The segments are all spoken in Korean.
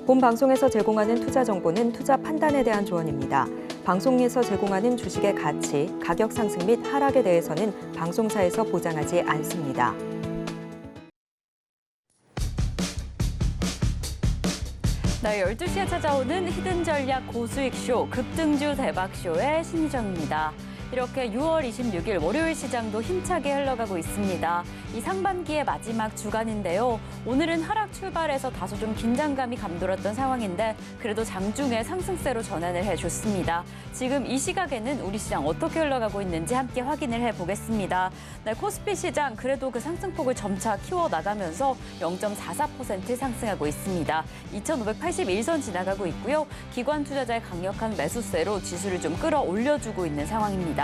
본 방송에서 제공하는 투자 정보는 투자 판단에 대한 조언입니다. 방송에서 제공하는 주식의 가치, 가격 상승 및 하락에 대해서는 방송사에서 보장하지 않습니다. 네, 12시에 찾아오는 히든 전략 고수익쇼, 급등주 대박쇼의 신희정입니다. 이렇게 6월 26일 월요일 시장도 힘차게 흘러가고 있습니다. 이 상반기의 마지막 주간인데요. 오늘은 하락 출발해서 다소 좀 긴장감이 감돌았던 상황인데 그래도 장중에 상승세로 전환을 해줬습니다. 지금 이 시각에는 우리 시장 어떻게 흘러가고 있는지 함께 확인을 해보겠습니다. 네, 코스피 시장 그래도 그 상승폭을 점차 키워나가면서 0.44% 상승하고 있습니다. 2,581선 지나가고 있고요. 기관 투자자의 강력한 매수세로 지수를 좀 끌어올려주고 있는 상황입니다.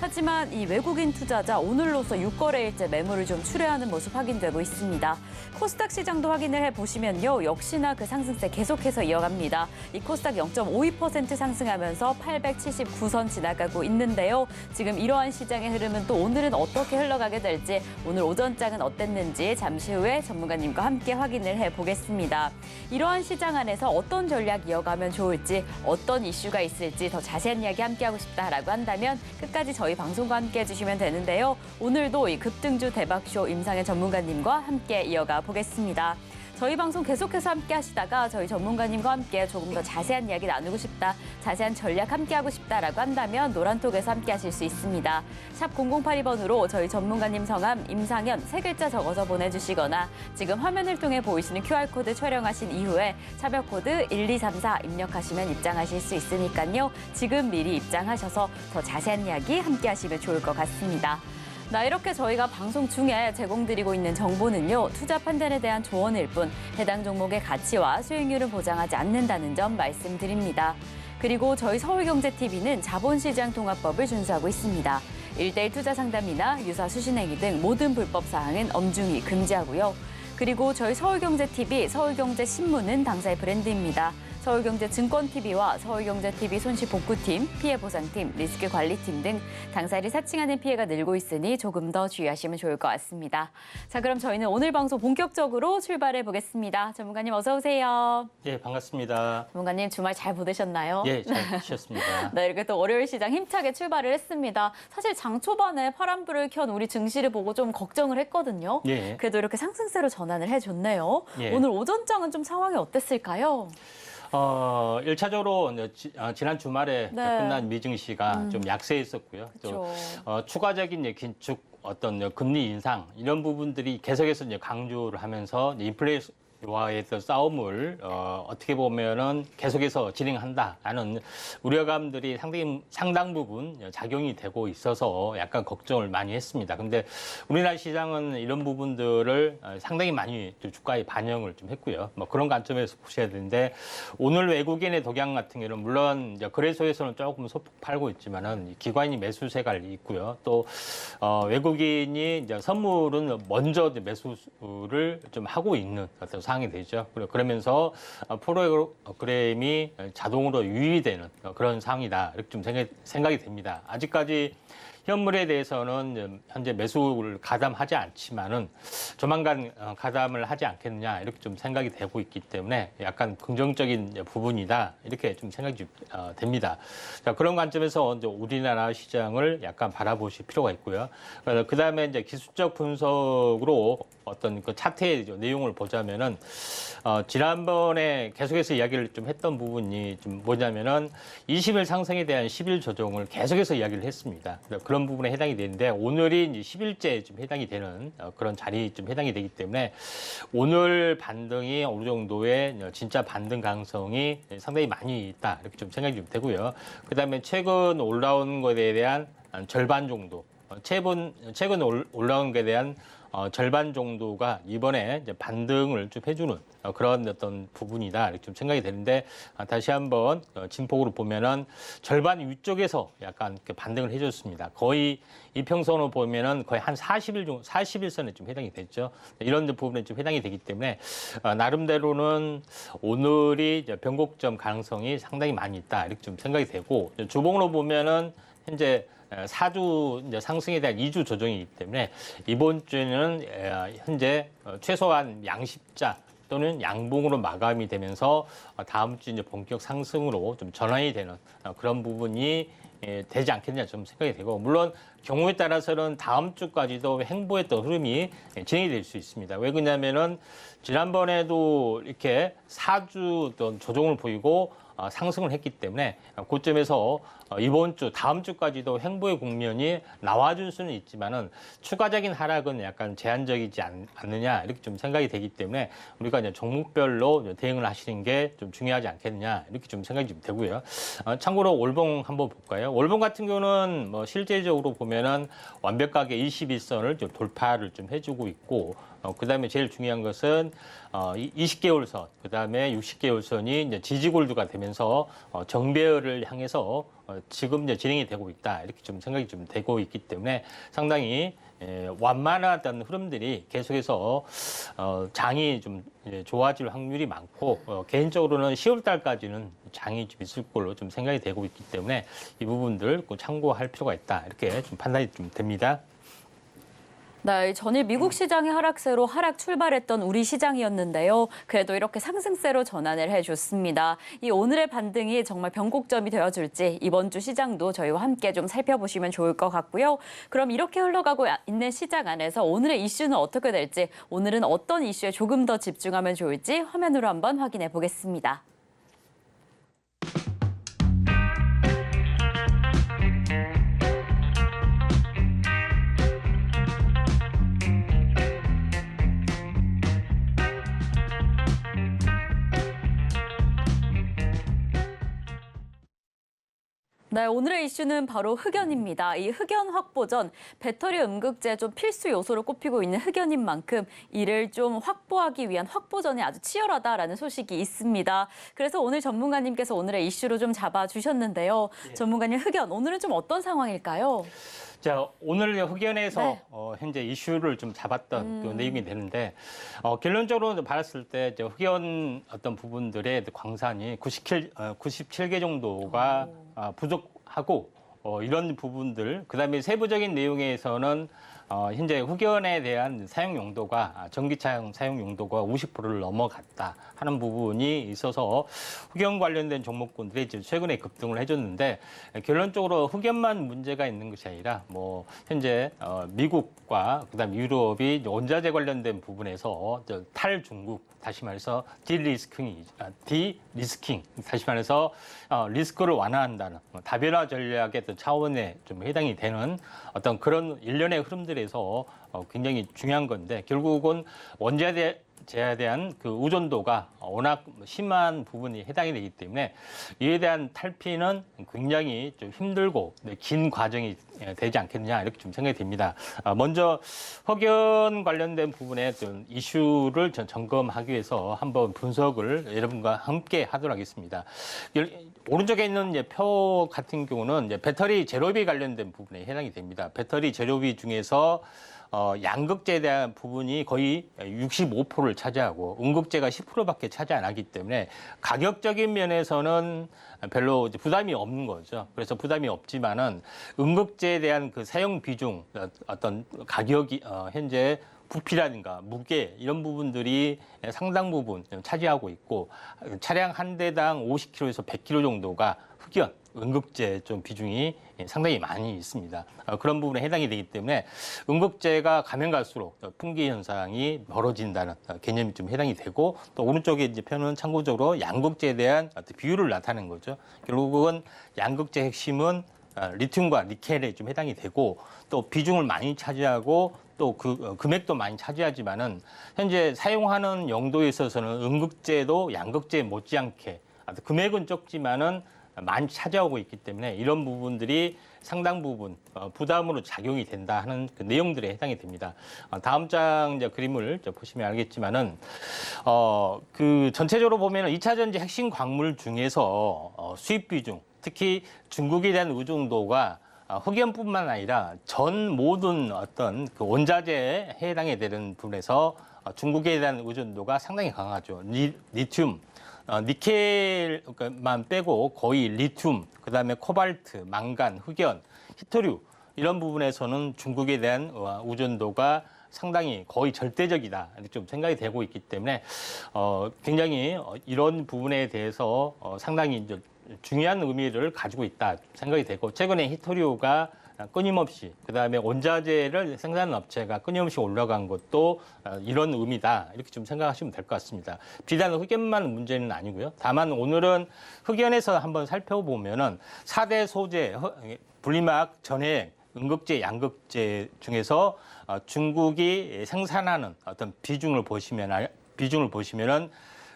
하지만 이 외국인 투자자 오늘로서 6거래일째 매물을 좀 출회하는 모습 확인되고 있습니다. 코스닥 시장도 확인을 해보시면요. 역시나 그 상승세 계속해서 이어갑니다. 이 코스닥 0.52% 상승하면서 879선 지나가고 있는데요. 지금 이러한 시장의 흐름은 또 오늘은 어떻게 흘러가게 될지 오늘 오전장은 어땠는지 잠시 후에 전문가님과 함께 확인을 해보겠습니다. 이러한 시장 안에서 어떤 전략 이어가면 좋을지 어떤 이슈가 있을지 더 자세한 이야기 함께하고 싶다라고 한다면 끝까지 저희 방송과 함께 해주시면 되는데요. 오늘도 이 급등주 대박쇼 임상의 전문가님과 함께 이어가 보겠습니다. 저희 방송 계속해서 함께 하시다가 저희 전문가님과 함께 조금 더 자세한 이야기 나누고 싶다, 자세한 전략 함께 하고 싶다라고 한다면 노란톡에서 함께 하실 수 있습니다. 샵 0082번으로 저희 전문가님 성함 임상현 세 글자 적어서 보내주시거나 지금 화면을 통해 보이시는 QR코드 촬영하신 이후에 차별코드 1234 입력하시면 입장하실 수 있으니까요. 지금 미리 입장하셔서 더 자세한 이야기 함께 하시면 좋을 것 같습니다. 나 이렇게 저희가 방송 중에 제공드리고 있는 정보는요. 투자 판단에 대한 조언일 뿐 해당 종목의 가치와 수익률을 보장하지 않는다는 점 말씀드립니다. 그리고 저희 서울경제TV는 자본시장 통합법을 준수하고 있습니다. 1:1 투자 상담이나 유사 수신행위 등 모든 불법 사항은 엄중히 금지하고요. 그리고 저희 서울경제TV, 서울경제신문은 당사의 브랜드입니다. 서울경제증권TV와 서울경제TV 손실복구팀, 피해보상팀, 리스크관리팀 등 당사를 사칭하는 피해가 늘고 있으니 조금 더 주의하시면 좋을 것 같습니다. 자, 그럼 저희는 오늘 방송 본격적으로 출발해 보겠습니다. 전문가님 어서 오세요. 예, 반갑습니다. 전문가님 주말 잘 보내셨나요? 예, 잘 쉬었습니다. 네, 이렇게 또 월요일 시장 힘차게 출발을 했습니다. 사실 장 초반에 파란불을 켠 우리 증시를 보고 좀 걱정을 했거든요. 예. 그래도 이렇게 상승세로 전환을 해줬네요. 예. 오늘 오전장은 좀 상황이 어땠을까요? 1차적으로 지난 주말에 네. 끝난 미증시가 좀 약세했었고요. 또 추가적인 긴축 어떤 금리 인상 이런 부분들이 계속해서 강조를 하면서 인플레이션과의 싸움을 어떻게 보면은 계속해서 진행한다라는 우려감들이 상당 부분 작용이 되고 있어서 약간 걱정을 많이 했습니다. 근데 우리나라 시장은 이런 부분들을 상당히 많이 주가에 반영을 좀 했고요. 뭐 그런 관점에서 보셔야 되는데 오늘 외국인의 동향 같은 경우는 물론 이제 거래소에서는 조금 소폭 팔고 있지만은 기관이 매수세가 있고요. 또 외국인이 이제 선물은 먼저 매수를 좀 하고 있는 어떤 상황이 되죠. 그러면서 프로그램이 자동으로 유의되는 그런 상황이다. 이렇게 좀 생각이 됩니다. 아직까지 현물에 대해서는 현재 매수를 가담하지 않지만은 조만간 가담을 하지 않겠느냐 이렇게 좀 생각이 되고 있기 때문에 약간 긍정적인 부분이다 이렇게 좀 생각이 됩니다. 자, 그런 관점에서 이제 우리나라 시장을 약간 바라보실 필요가 있고요. 그 다음에 이제 기술적 분석으로 어떤 그 차트의 내용을 보자면은 지난번에 계속해서 이야기를 좀 했던 부분이 좀 뭐냐면은 20일 상승에 대한 10일 조정을 계속해서 이야기를 했습니다. 그런 부분에 해당이 되는데 오늘이 이제 10일째 좀 해당이 되는 그런 자리 좀 해당이 되기 때문에 오늘 반등이 어느 정도의 진짜 반등 가능성이 상당히 많이 있다 이렇게 좀 생각이 좀 되고요. 그다음에 최근 올라온 것에 대한 절반 정도, 최근 올라온 것에 대한 절반 정도가 이번에 이제 반등을 좀 해주는 그런 어떤 부분이다 이렇게 좀 생각이 되는데 다시 한번 진폭으로 보면은 절반 위쪽에서 약간 이렇게 반등을 해줬습니다. 거의 이평선으로 보면은 거의 한 40일선에 좀 해당이 됐죠. 이런 부분에 좀 해당이 되기 때문에 나름대로는 오늘이 이제 변곡점 가능성이 상당히 많이 있다 이렇게 좀 생각이 되고 주봉으로 보면은 현재 4주 이제 상승에 대한 2주 조정이기 때문에 이번 주에는 현재 최소한 양십자 또는 양봉으로 마감이 되면서 다음 주 이제 본격 상승으로 좀 전환이 되는 그런 부분이 되지 않겠냐 좀 생각이 되고, 물론 경우에 따라서는 다음 주까지도 횡보했던 흐름이 진행이 될 수 있습니다. 왜 그러냐면은 지난번에도 이렇게 4주 어떤 조정을 보이고 상승을 했기 때문에 고점에서 이번 주, 다음 주까지도 횡보의 국면이 나와줄 수는 있지만은 추가적인 하락은 약간 제한적이지 않느냐 이렇게 좀 생각이 되기 때문에 우리가 이제 종목별로 대응을 하시는 게 좀 중요하지 않겠느냐 이렇게 좀 생각이 좀 되고요. 참고로 월봉 한번 볼까요? 월봉 같은 경우는 뭐 실제적으로 보면은 완벽하게 21선을 좀 돌파를 좀 해주고 있고, 그다음에 제일 중요한 것은 20개월 선, 그다음에 60개월 선이 이제 지지골드가 되면서 정배열을 향해서 지금 이제 진행이 되고 있다 이렇게 좀 생각이 좀 되고 있기 때문에 상당히 완만하다는 흐름들이 계속해서 장이 좀 좋아질 확률이 많고, 개인적으로는 10월 달까지는 장이 좀 있을 걸로 좀 생각이 되고 있기 때문에 이 부분들 꼭 참고할 필요가 있다 이렇게 좀 판단이 좀 됩니다. 네, 전일 미국 시장의 하락세로 하락 출발했던 우리 시장이었는데요. 그래도 이렇게 상승세로 전환을 해줬습니다. 이 오늘의 반등이 정말 변곡점이 되어줄지 이번 주 시장도 저희와 함께 좀 살펴보시면 좋을 것 같고요. 그럼 이렇게 흘러가고 있는 시장 안에서 오늘의 이슈는 어떻게 될지, 오늘은 어떤 이슈에 조금 더 집중하면 좋을지 화면으로 한번 확인해 보겠습니다. 네, 오늘의 이슈는 바로 흑연입니다. 이 흑연 확보 전 배터리 음극재 좀 필수 요소로 꼽히고 있는 흑연인 만큼 이를 좀 확보하기 위한 확보전이 아주 치열하다라는 소식이 있습니다. 그래서 오늘 전문가님께서 오늘의 이슈로 좀 잡아주셨는데요. 전문가님, 흑연 오늘은 좀 어떤 상황일까요? 자, 오늘 흑연에서 네. 현재 이슈를 좀 잡았던 그 내용이 되는데, 결론적으로 봤을 때 흑연 어떤 부분들의 광산이 97개 정도가 부족하고, 이런 부분들, 그다음에 세부적인 내용에서는 현재 흑연에 대한 사용 용도가 전기차 사용 용도가 50%를 넘어갔다 하는 부분이 있어서 흑연 관련된 종목군들이 지금 최근에 급등을 해줬는데, 결론적으로 흑연만 문제가 있는 것이 아니라 뭐 현재 미국과 그다음 유럽이 원자재 관련된 부분에서 탈중국, 다시 말해서 디리스킹, 다시 말해서 리스크를 완화한다는 다변화 전략의 어떤 차원에 좀 해당이 되는 어떤 그런 일련의 흐름들에서 굉장히 중요한 건데, 결국은 원자재에 대한 그 의존도가 워낙 심한 부분이 해당이 되기 때문에 이에 대한 탈피는 굉장히 좀 힘들고 긴 과정이 되지 않겠느냐 이렇게 좀 생각이 됩니다. 먼저 흑연 관련된 부분의 좀 이슈를 점검하기 위해서 한번 분석을 여러분과 함께 하도록 하겠습니다. 오른쪽에 있는 표 같은 경우는 배터리 재료비 관련된 부분에 해당이 됩니다. 배터리 재료비 중에서 양극재에 대한 부분이 거의 65%를 차지하고 음극재가 10%밖에 차지 안 하기 때문에 가격적인 면에서는 별로 부담이 없는 거죠. 그래서 부담이 없지만은 음극재에 대한 그 사용 비중, 어떤 가격이 현재 부피라든가 무게 이런 부분들이 상당 부분 차지하고 있고, 차량 한 대당 50kg에서 100kg 정도가 흑연, 음극재 좀 비중이 상당히 많이 있습니다. 그런 부분에 해당이 되기 때문에 음극재가 가면 갈수록 풍기 현상이 벌어진다는 개념이 좀 해당이 되고, 또 오른쪽에 이제 표는 참고적으로 양극재에 대한 비율을 나타내는 거죠. 결국은 양극재 핵심은 리튬과 니켈에 좀 해당이 되고, 또 비중을 많이 차지하고 또 그 금액도 많이 차지하지만은 현재 사용하는 용도에 있어서는 음극재도 양극재 못지않게 금액은 적지만은 많이 차지하고 있기 때문에 이런 부분들이 상당 부분 부담으로 작용이 된다 하는 그 내용들에 해당이 됩니다. 다음 장 이제 그림을 보시면 알겠지만은 그 전체적으로 보면은 2차 전지 핵심 광물 중에서 수입 비중, 특히 중국에 대한 의존도가 흑연뿐만 아니라 전 모든 어떤 그 원자재에 해당이 되는 부분에서 중국에 대한 의존도가 상당히 강하죠. 리튬, 니켈만 빼고 거의 리튬, 그다음에 코발트, 망간, 흑연, 히토류 이런 부분에서는 중국에 대한 의존도가 상당히 거의 절대적이다 이렇게 좀 생각이 되고 있기 때문에 굉장히 이런 부분에 대해서 상당히 이제 중요한 의미를 가지고 있다 생각이 되고 최근에 히토리오가 끊임없이 그다음에 원자재를 생산하는 업체가 끊임없이 올라간 것도 이런 의미다 이렇게 좀 생각하시면 될 것 같습니다. 비단 흑연만 문제는 아니고요. 다만 오늘은 흑연에서 한번 살펴보면은 4대 소재 분리막 전해 음극재, 양극재 중에서 중국이 생산하는 어떤 비중을 보시면은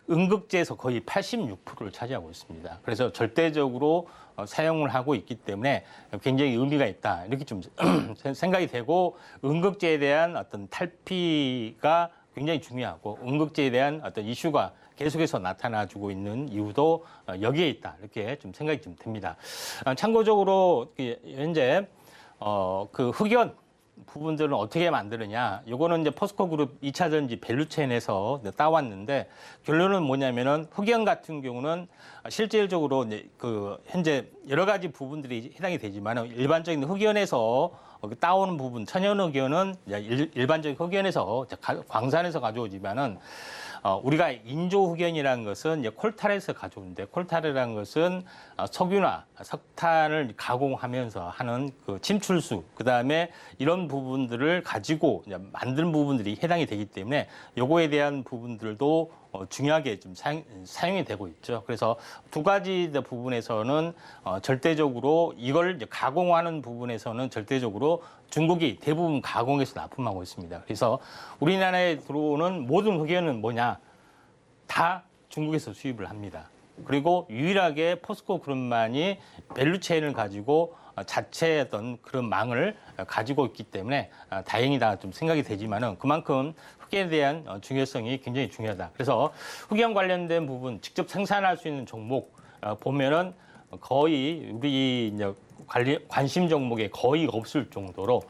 음극재에서 거의 86%를 차지하고 있습니다. 그래서 절대적으로 사용을 하고 있기 때문에 굉장히 의미가 있다. 이렇게 좀 생각이 되고 음극재에 대한 어떤 탈피가 굉장히 중요하고 음극재에 대한 어떤 이슈가 계속해서 나타나주고 있는 이유도 여기에 있다. 이렇게 좀 생각이 좀 듭니다. 참고적으로 현재 그 흑연 부분들은 어떻게 만드느냐. 요거는 이제 포스코 그룹 2차 전지 밸류체인에서 따왔는데 결론은 뭐냐면은 흑연 같은 경우는 실질적으로 이제 그 현재 여러 가지 부분들이 해당이 되지만 일반적인 흑연에서 따오는 부분, 천연 흑연은 일반적인 흑연에서 광산에서 가져오지만은 우리가 인조 흑연이라는 것은 이제 콜탈에서 가져오는데 콜탈이라는 것은 석유나 석탄을 가공하면서 하는 그 침출수, 그 다음에 이런 부분들을 가지고 이제 만든 부분들이 해당이 되기 때문에 요거에 대한 부분들도 중요하게 좀 사용이 되고 있죠. 그래서 두 가지 부분에서는 절대적으로 이걸 이제 가공하는 부분에서는 절대적으로 중국이 대부분 가공해서 납품하고 있습니다. 그래서 우리나라에 들어오는 모든 흑연은 뭐냐? 다 중국에서 수입을 합니다. 그리고 유일하게 포스코 그룹만이 밸류체인을 가지고 자체의 어떤 그런 망을 가지고 있기 때문에 다행이다 좀 생각이 되지만은 그만큼 흑연에 대한 중요성이 굉장히 중요하다. 그래서 흑연 관련된 부분 직접 생산할 수 있는 종목 보면은 거의 우리 이제 관심 종목에 거의 없을 정도로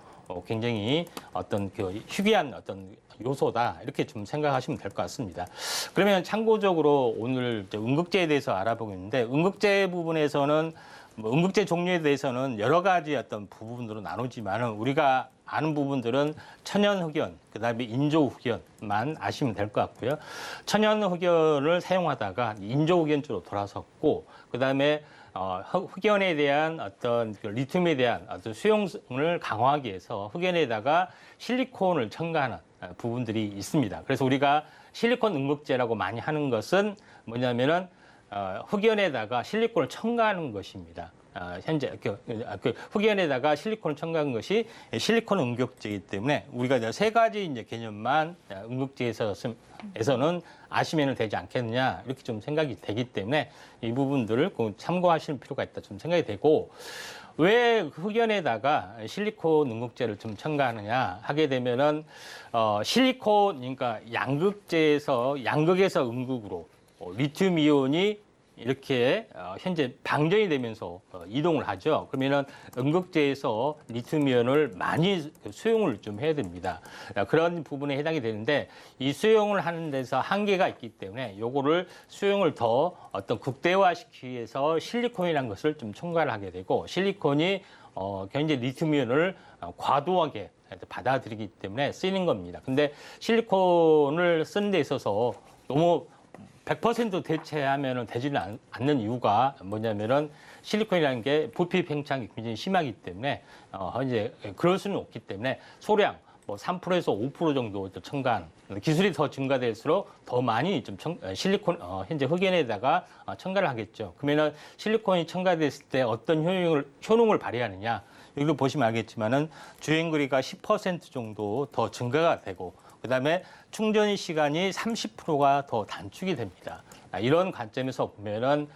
굉장히 어떤 그 희귀한 어떤 요소다 이렇게 좀 생각하시면 될 것 같습니다. 그러면 참고적으로 오늘 음극재에 대해서 알아보겠는데 음극재 부분에서는 음극재 종류에 대해서는 여러 가지 어떤 부분으로 나누지만은 우리가 아는 부분들은 천연 흑연, 그다음에 인조 흑연만 아시면 될 것 같고요. 천연 흑연을 사용하다가 인조 흑연 쪽으로 돌아섰고, 그다음에 흑연에 대한 어떤 그 리튬에 대한 어떤 수용성을 강화하기 위해서 흑연에다가 실리콘을 첨가하는 부분들이 있습니다. 그래서 우리가 실리콘 음극재라고 많이 하는 것은 뭐냐면은 흑연에다가 실리콘을 첨가하는 것입니다. 현재 그 흑연에다가 실리콘을 첨가한 것이 실리콘 음극재이기 때문에 우리가 이제 세 가지 이제 개념만 음극재에서는 아시면 되지 않겠느냐 이렇게 좀 생각이 되기 때문에 이 부분들을 꼭 참고하실 필요가 있다 좀 생각이 되고 왜 흑연에다가 실리콘 음극재를 좀 첨가하느냐 하게 되면은 실리콘 그러니까 양극에서 음극으로 리튬 이온이 이렇게 현재 방전이 되면서 이동을 하죠. 그러면은 음극재에서 리튬 이온을 많이 수용을 좀 해야 됩니다. 그런 부분에 해당이 되는데 이 수용을 하는 데서 한계가 있기 때문에 요거를 수용을 더 어떤 극대화시키기 위해서 실리콘이라는 것을 좀 첨가를 하게 되고 실리콘이 현재 리튬 이온을 과도하게 받아들이기 때문에 쓰이는 겁니다. 근데 실리콘을 쓰는 데 있어서 너무 100% 대체하면 되지는 않는 이유가 뭐냐면은 실리콘이라는 게 부피 팽창이 굉장히 심하기 때문에 이제 그럴 수는 없기 때문에 소량 뭐 3%에서 5% 정도 첨가한 기술이 더 증가될수록 더 많이 좀 실리콘 현재 흑연에다가 첨가를 하겠죠. 그러면은 실리콘이 첨가됐을 때 어떤 효능을 발휘하느냐 여기도 보시면 알겠지만은 주행 거리가 10% 정도 더 증가가 되고. 그다음에 충전 시간이 30%가 더 단축이 됩니다. 이런 관점에서 보면은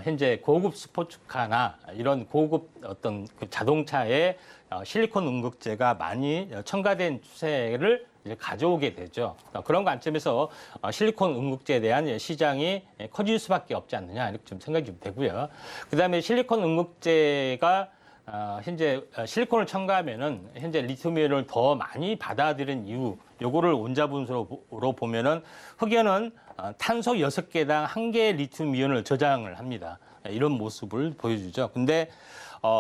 현재 고급 스포츠카나 이런 고급 어떤 그 자동차에 실리콘 음극재가 많이 첨가된 추세를 이제 가져오게 되죠. 그런 관점에서 실리콘 음극재에 대한 시장이 커질 수밖에 없지 않느냐 이렇게 좀 생각이 좀 되고요. 그다음에 실리콘 음극재가 현재 실리콘을 첨가하면은 현재 리튬이온을 더 많이 받아들인 이유, 요거를 원자분수로 보면은 흑연은 탄소 6개당 1개의 리튬 이온을 저장을 합니다. 이런 모습을 보여주죠. 근데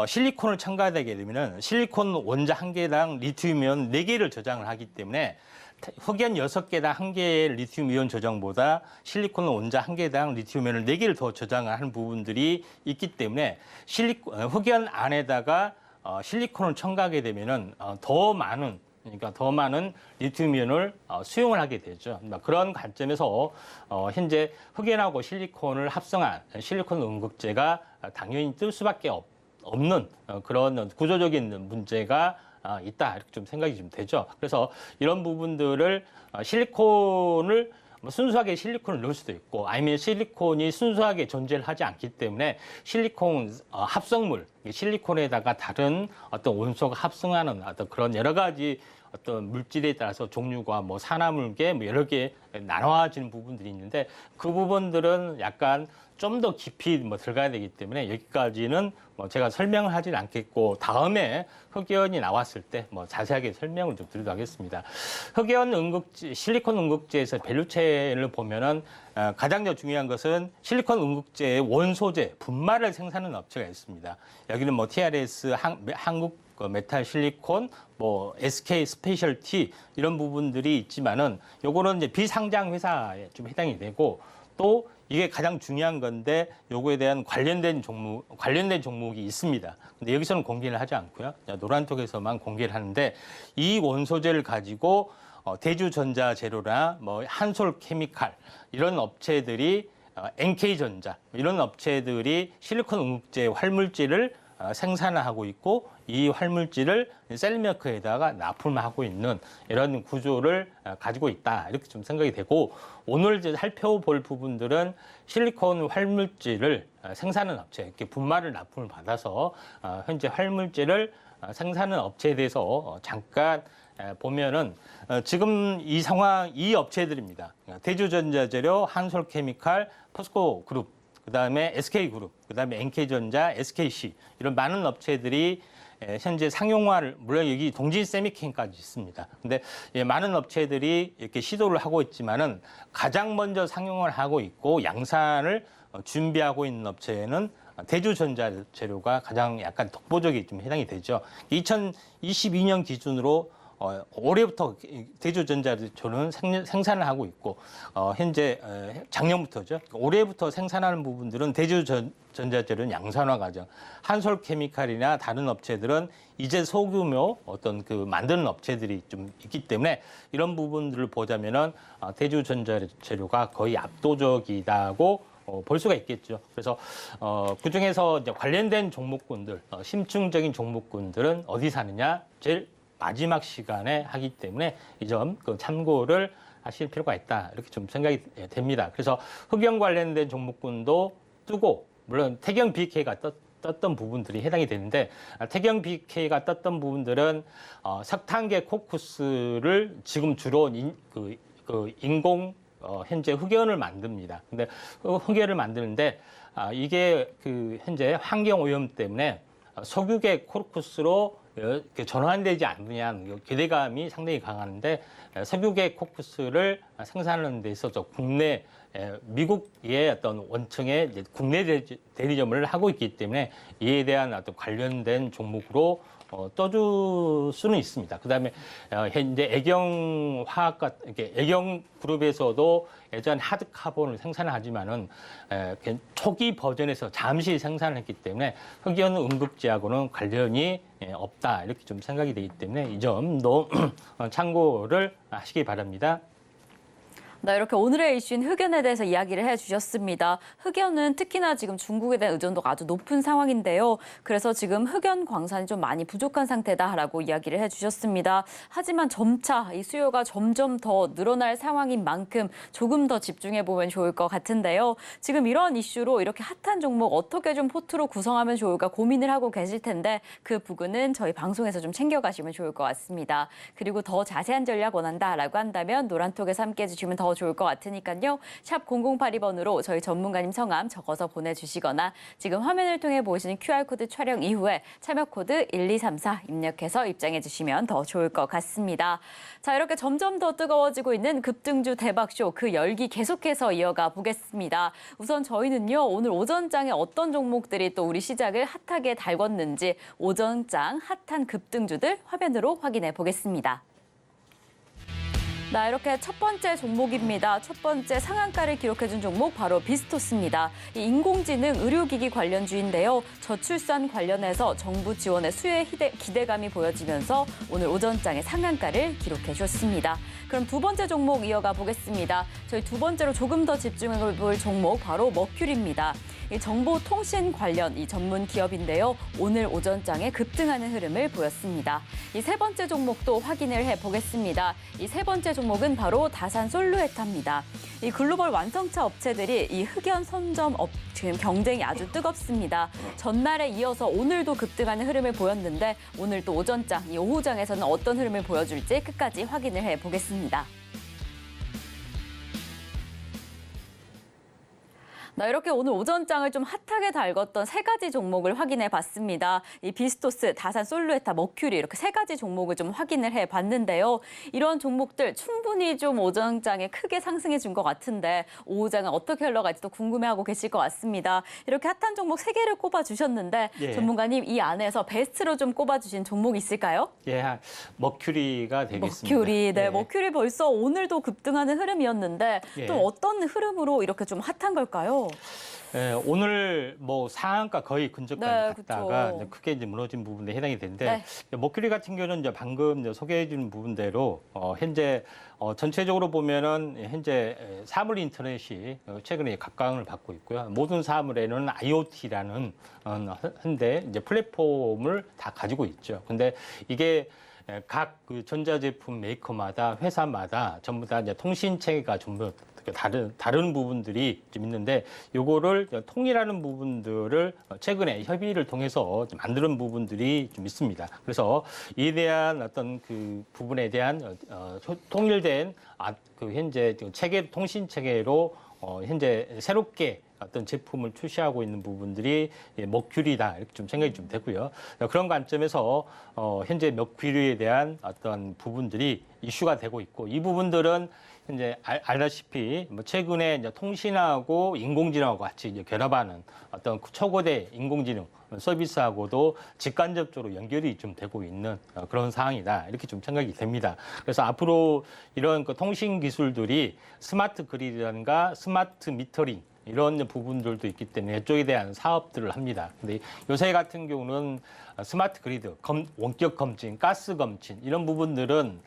실리콘을 첨가하게 되면은 실리콘 원자 한 개당 리튬이온 4개를 저장을 하기 때문에 흑연 6개당 1개의 리튬 이온 저장보다 실리콘 원자 1개당 리튬 이온을 4개를 더 저장을 하는 부분들이 있기 때문에 흑연 안에다가 실리콘을 첨가하게 되면은 더 많은 리튬 이온을 수용을 하게 되죠. 그런 관점에서 현재 흑연하고 실리콘을 합성한 실리콘 응급제가 당연히 뜰 수밖에 없는 그런 구조적인 문제가 있다 이렇게 좀 생각이 좀 되죠. 그래서 이런 부분들을 실리콘을 순수하게 실리콘을 넣을 수도 있고 아니면 실리콘이 순수하게 존재를 하지 않기 때문에 실리콘 합성물, 실리콘에다가 다른 어떤 원소가 합성하는 어떤 그런 여러 가지 어떤 물질에 따라서 종류가 뭐 산화물계 뭐 여러 개 나눠지는 부분들이 있는데 그 부분들은 약간 좀 더 깊이 들어가야 되기 때문에 여기까지는 제가 설명을 하지는 않겠고 다음에 흑연이 나왔을 때 자세하게 설명을 좀 드리도록 하겠습니다. 흑연 응급제, 실리콘 응급제에서 밸류체인을 보면은 가장 중요한 것은 실리콘 응급제의 원소재, 분말을 생산하는 업체가 있습니다. 여기는 TRS, 한국 메탈 실리콘, SK 스페셜티 이런 부분들이 있지만은 요거는 이제 비상장 회사에 좀 해당이 되고 또 이게 가장 중요한 건데 요거에 대한 관련된 종목이 있습니다. 근데 여기서는 공개를 하지 않고요. 노란톡에서만 공개를 하는데 이 원소재를 가지고 대주전자재료나 한솔케미칼 이런 업체들이 NK전자 이런 업체들이 실리콘 응급제 활물질을 생산하고 있고 이 활물질을 셀미커에다가 납품하고 있는 이런 구조를 가지고 있다 이렇게 좀 생각이 되고 오늘 이제 살펴볼 부분들은 실리콘 활물질을 생산하는 업체 이렇게 분말을 납품을 받아서 현재 활물질을 생산하는 업체에 대해서 잠깐 보면은 지금 이 상황 이 업체들입니다. 대주전자재료, 한솔케미칼, 포스코그룹 그다음에 SK그룹, 그다음에 NK전자, SKC 이런 많은 업체들이 현재 상용화를 물론 여기 동진 세미캠까지 있습니다. 근데 많은 업체들이 이렇게 시도를 하고 있지만은 가장 먼저 상용화를 하고 있고 양산을 준비하고 있는 업체는 대주전자재료가 가장 약간 독보적이 좀 해당이 되죠. 2022년 기준으로 올해부터 대주전자재료는 생산을 하고 있고 현재 작년부터죠. 올해부터 생산하는 부분들은 대주전자재료는 양산화 과정, 한솔케미칼이나 다른 업체들은 이제 소규모 어떤 만드는 업체들이 좀 있기 때문에 이런 부분들을 보자면은 대주전자재료가 거의 압도적이다고 볼 수가 있겠죠. 그래서 그 중에서 이제 관련된 종목군들, 심층적인 종목군들은 어디 사느냐? 제일 마지막 시간에 하기 때문에 이 점 참고를 하실 필요가 있다 이렇게 좀 생각이 됩니다. 그래서 흑연 관련된 종목군도 뜨고 물론 태경 BK가 떴던 부분들이 해당이 되는데 태경 BK가 떴던 부분들은 석탄계 코쿠스를 지금 주로 인공 현재 흑연을 만듭니다. 근데 흑연을 만드는데 이게 현재 환경 오염 때문에 석유계 코쿠스로 전환되지 않느냐는 기대감이 상당히 강한데 석유계 코쿠스를 생산하는 데 있어서 국내 미국의 어떤 원청의 국내 대리점을 하고 있기 때문에 이에 대한 어떤 관련된 종목으로 떠줄 수는 있습니다. 그다음에 현재 애경 그룹에서도 예전 하드 카본을 생산하지만은 초기 버전에서 잠시 생산을 했기 때문에 흑연 응급제하고는 관련이 없다 이렇게 좀 생각이 되기 때문에 이 점도 참고를 하시기 바랍니다. 네, 이렇게 오늘의 이슈인 흑연에 대해서 이야기를 해주셨습니다. 흑연은 특히나 지금 중국에 대한 의존도가 아주 높은 상황인데요. 그래서 지금 흑연 광산이 좀 많이 부족한 상태다라고 이야기를 해주셨습니다. 하지만 점차 이 수요가 점점 더 늘어날 상황인 만큼 조금 더 집중해보면 좋을 것 같은데요. 지금 이런 이슈로 이렇게 핫한 종목 어떻게 좀 포트로 구성하면 좋을까 고민을 하고 계실 텐데 그 부분은 저희 방송에서 좀 챙겨가시면 좋을 것 같습니다. 그리고 더 자세한 전략 원한다라고 한다면 노란톡에서 함께해 주시면 더 좋을 것 같으니까요. 샵 0082번으로 저희 전문가님 성함 적어서 보내주시거나 지금 화면을 통해 보시는 QR코드 촬영 이후에 참여 코드 1234 입력해서 입장해 주시면 더 좋을 것 같습니다. 자, 이렇게 점점 더 뜨거워지고 있는 급등주 대박쇼 그 열기 계속해서 이어가 보겠습니다. 우선 저희는요, 오늘 오전장에 어떤 종목들이 또 우리 시장을 핫하게 달궜는지 오전장 핫한 급등주들 화면으로 확인해 보겠습니다. 나 이렇게 첫 번째 종목입니다. 첫 번째 상한가를 기록해준 종목 바로 비스토스입니다. 이 인공지능 의료기기 관련주인데요. 저출산 관련해서 정부 지원의 수혜에 기대감이 보여지면서 오늘 오전장에 상한가를 기록해 줬습니다. 그럼 두 번째 종목 이어가 보겠습니다. 저희 두 번째로 조금 더 집중해 볼 종목 바로 머큐리입니다. 이 정보통신 관련 이 전문 기업인데요. 오늘 오전장에 급등하는 흐름을 보였습니다. 이 세 번째 종목도 확인을 해보겠습니다. 이 세 번째 종목은 바로 다산솔루에타입니다. 이 글로벌 완성차 업체들이 이 흑연 선점 지금 경쟁이 아주 뜨겁습니다. 전날에 이어서 오늘도 급등하는 흐름을 보였는데 오늘 또 오전장, 이 오후장에서는 어떤 흐름을 보여줄지 끝까지 확인을 해보겠습니다. 나 이렇게 오늘 오전장을 좀 핫하게 달궜던 세 가지 종목을 확인해 봤습니다. 이 비스토스, 다산솔루에타, 머큐리 이렇게 세 가지 종목을 좀 확인을 해 봤는데요. 이런 종목들 충분히 좀 오전장에 크게 상승해 준 것 같은데 오후장은 어떻게 흘러갈지 또 궁금해하고 계실 것 같습니다. 이렇게 핫한 종목 세 개를 꼽아 주셨는데 예. 전문가님 이 안에서 베스트로 좀 꼽아 주신 종목 있을까요? 예, 머큐리가 되겠습니다. 머큐리, 네, 예. 머큐리 벌써 오늘도 급등하는 흐름이었는데 예. 또 어떤 흐름으로 이렇게 좀 핫한 걸까요? 예, 오늘 뭐 상한가 거의 근접까지 네, 갔다가 그쵸. 이제 크게 이제 무너진 부분에 해당이 되는데 머큐리 같은 경우는 이제 방금 이제 소개해 준 부분대로 현재 전체적으로 보면은 현재 사물 인터넷이 최근에 각광을 받고 있고요. 모든 사물에는 IoT라는 한데 이제 플랫폼을 다 가지고 있죠. 근데 이게 각 그 전자제품 메이커마다 회사마다 전부 다 이제 통신 체계가 전부 다른 부분들이 좀 있는데 요거를 통일하는 부분들을 최근에 협의를 통해서 좀 만드는 부분들이 좀 있습니다. 그래서 이에 대한 어떤 그 부분에 대한 통일된 그 현재 체계 통신 체계로 현재 새롭게 어떤 제품을 출시하고 있는 부분들이 머큐리다 이렇게 좀 생각이 좀 되고요. 그런 관점에서 현재 머큐리에 대한 어떤 부분들이 이슈가 되고 있고 이 부분들은 현재 알다시피 뭐 최근에 이제 통신하고 인공지능하고 같이 이제 결합하는 어떤 초거대 인공지능 서비스하고도 직간접적으로 연결이 좀 되고 있는 그런 상황이다 이렇게 좀 생각이 됩니다. 그래서 앞으로 이런 그 통신 기술들이 스마트 그리드라든가 스마트 미터링 이런 부분들도 있기 때문에 이쪽에 대한 사업들을 합니다. 근데 요새 같은 경우는 스마트 그리드, 원격 검진, 가스 검진 이런 부분들은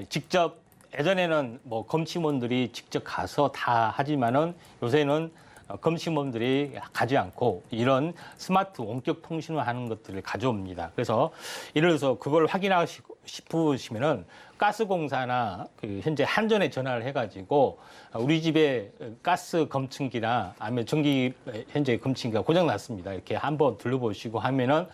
직접 예전에는 뭐 검침원들이 직접 가서 다 하지만은 요새는 검침원들이 가지 않고 이런 스마트 원격 통신을 하는 것들을 가져옵니다. 그래서 예를 들어서 그걸 확인하고 싶으시면은 가스공사나 그 현재 한전에 전화를 해가지고 우리 집에 가스 검침기나 아니면 전기 현재 검침기가 고장 났습니다. 이렇게 한번 둘러보시고 하면은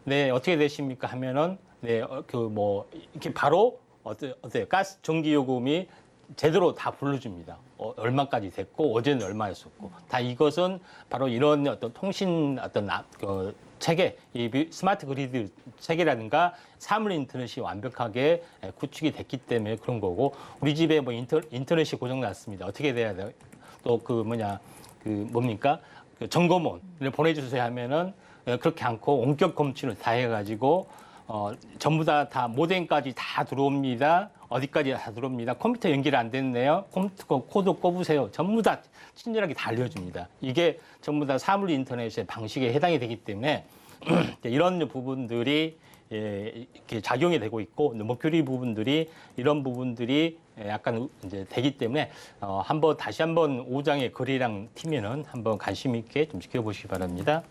네 어떻게 되십니까 하면은 네 그 뭐 이렇게 바로 어때요? 가스 전기 요금이 제대로 다 불러줍니다. 얼마까지 됐고 어제는 얼마였었고 다 이것은 바로 이런 어떤 통신 어떤 체계, 이 스마트 그리드 체계라든가 사물 인터넷이 완벽하게 구축이 됐기 때문에 그런 거고 우리 집에 뭐 인터넷이 고장 났습니다. 어떻게 돼야 돼요? 또 그 뭡니까? 그 점검원을 보내주세요 하면은 그렇게 않고 원격 검침을 다 해가지고 전부 다 모뎀까지 다 들어옵니다. 어디까지 다 들어옵니다. 컴퓨터 연결 안 됐네요. 컴퓨터 코드 꼽으세요. 전부 다 친절하게 다 알려줍니다. 이게 전부 다 사물 인터넷의 방식에 해당이 되기 때문에 이런 부분들이 이렇게 작용이 되고 있고 머큐리 부분들이 이런 부분들이 약간 이제 되기 때문에 다시 한번 오장의 거래량 튀면은 한번 관심 있게 좀 지켜보시기 바랍니다.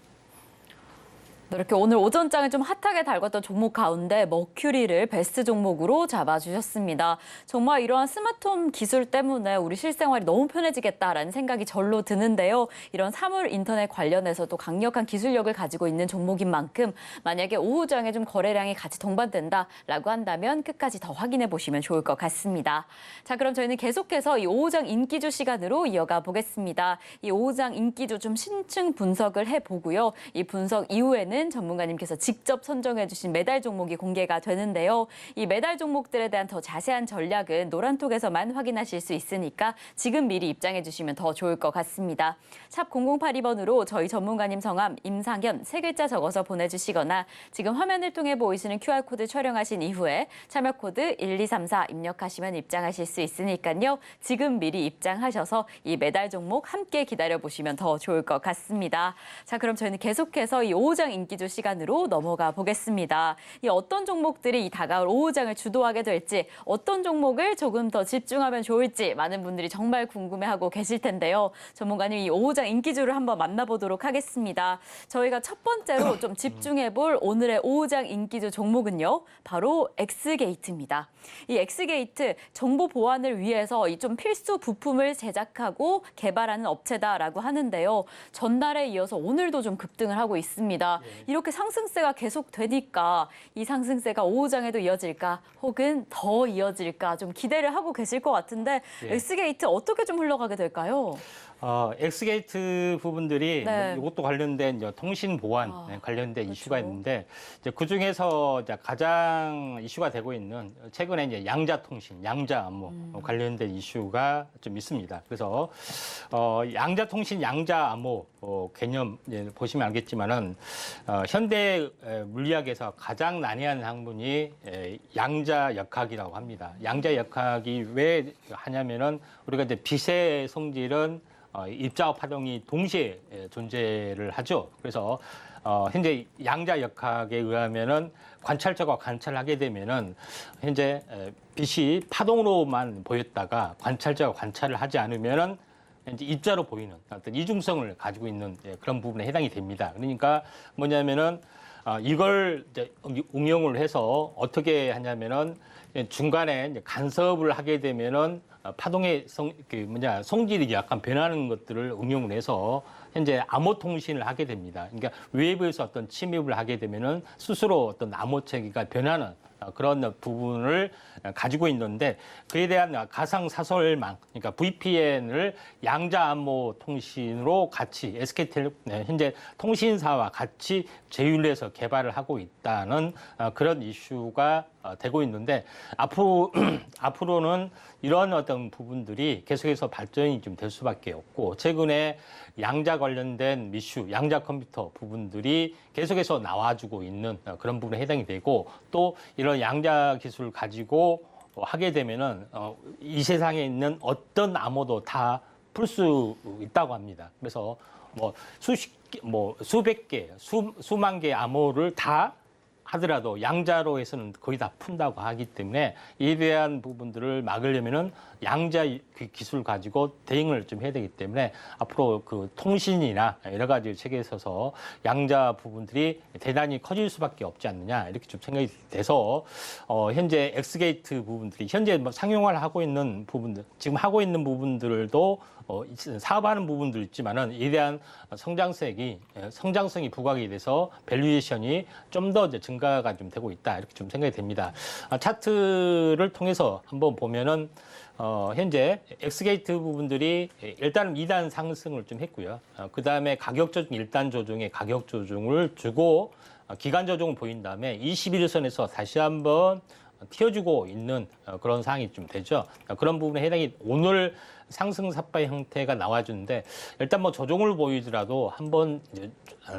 이렇게 오늘 오전장을 좀 핫하게 달궜던 종목 가운데 머큐리를 베스트 종목으로 잡아주셨습니다. 정말 이러한 스마트홈 기술 때문에 우리 실생활이 너무 편해지겠다라는 생각이 절로 드는데요. 이런 사물 인터넷 관련해서도 강력한 기술력을 가지고 있는 종목인 만큼 만약에 오후장에 좀 거래량이 같이 동반된다라고 한다면 끝까지 더 확인해 보시면 좋을 것 같습니다. 자, 그럼 저희는 계속해서 이 오후장 인기주 시간으로 이어가 보겠습니다. 이 오후장 인기주 좀 신층 분석을 해보고요. 이 분석 이후에는 전문가님께서 직접 선정해 주신 매달 종목이 공개가 되는데요. 이 매달 종목들에 대한 더 자세한 전략은 노란톡에서만 확인하실 수 있으니까 지금 미리 입장해 주시면 더 좋을 것 같습니다. 샵 0082번으로 저희 전문가님 성함 임상현 3글자 적어서 보내주시거나 지금 화면을 통해 보이시는 QR코드 촬영하신 이후에 참여코드 1234 입력하시면 입장하실 수 있으니까요. 지금 미리 입장하셔서 이 매달 종목 함께 기다려보시면 더 좋을 것 같습니다. 자, 그럼 저희는 계속해서 이 오후장 인기주 시간으로 넘어가 보겠습니다. 이 어떤 종목들이 이 다가올 오후장을 주도하게 될지, 어떤 종목을 조금 더 집중하면 좋을지 많은 분들이 정말 궁금해하고 계실 텐데요. 전문가님 이 오후장 인기주를 한번 만나보도록 하겠습니다. 저희가 첫 번째로 좀 집중해볼 오늘의 오후장 인기주 종목은요. 바로 엑스게이트입니다. 이 엑스게이트 정보 보안을 위해서 이 좀 필수 부품을 제작하고 개발하는 업체다라고 하는데요. 전날에 이어서 오늘도 좀 급등을 하고 있습니다. 이렇게 상승세가 계속되니까 이 상승세가 오후장에도 이어질까 혹은 더 이어질까 좀 기대를 하고 계실 것 같은데 엑스게이트 어떻게 좀 흘러가게 될까요? 엑스게이트 부분들이 네. 이것도 관련된 이제 통신 보안 관련된 이슈가 있는데 이제 그 중에서 이제 가장 이슈가 되고 있는 최근에 이제 양자 통신, 양자 암호 관련된 이슈가 좀 있습니다. 그래서 양자 통신, 양자 암호 개념 보시면 알겠지만은 현대 물리학에서 가장 난해한 학문이 양자 역학이라고 합니다. 양자 역학이 왜 하냐면은 우리가 이제 빛의 성질은 입자와 파동이 동시에 존재를 하죠. 그래서 현재 양자 역학에 의하면은 관찰자가 관찰하게 되면은 현재 빛이 파동으로만 보였다가 관찰자가 관찰을 하지 않으면은 이제 입자로 보이는 어떤 이중성을 가지고 있는 그런 부분에 해당이 됩니다. 그러니까 뭐냐면은 이걸 이제 응용을 해서 어떻게 하냐면은 중간에 이제 간섭을 하게 되면은 파동의 성질이 약간 변하는 것들을 응용을 해서 현재 암호 통신을 하게 됩니다. 그러니까 외부에서 어떤 침입을 하게 되면은 스스로 어떤 암호 체계가 변하는 그런 부분을 가지고 있는데 그에 대한 가상 사설망, 그러니까 VPN을 양자 암호 통신으로 같이 SK텔레콤 현재 통신사와 같이 제휴해서 개발을 하고 있다는 그런 이슈가 되고 있는데 앞으로는 이런 어떤 부분들이 계속해서 발전이 좀 될 수밖에 없고 최근에 양자 관련된 미슈, 양자 컴퓨터 부분들이 계속해서 나와주고 있는 그런 부분에 해당이 되고 또 이런 양자 기술을 가지고 하게 되면은 이 세상에 있는 어떤 암호도 다 풀 수 있다고 합니다. 그래서 수백 개, 수만 개의 암호를 다 하더라도 양자로 해서는 거의 다 푼다고 하기 때문에 이에 대한 부분들을 막으려면은 양자 기술 가지고 대응을 좀 해야 되기 때문에 앞으로 그 통신이나 여러 가지 체계에 있어서 양자 부분들이 대단히 커질 수밖에 없지 않느냐 이렇게 좀 생각이 돼서 현재 엑스게이트 부분들이 현재 뭐 상용화를 하고 있는 부분들 지금 하고 있는 부분들도 사업하는 부분도 있지만은 이에 대한 성장성이 부각이 돼서 밸류에이션이 좀 더 증가가 좀 되고 있다 이렇게 좀 생각이 됩니다. 차트를 통해서 한번 보면은 현재 엑스게이트 부분들이 일단은 2단 상승을 좀 했고요. 그 다음에 가격 조정 1단 조정에 가격 조정을 주고 기간 조정을 보인 다음에 21선에서 다시 한번 튀어주고 있는 그런 상황이 좀 되죠. 그런 부분에 해당이 오늘 상승 삿바의 형태가 나와주는데 일단 뭐 조정을 보이더라도 한번 이제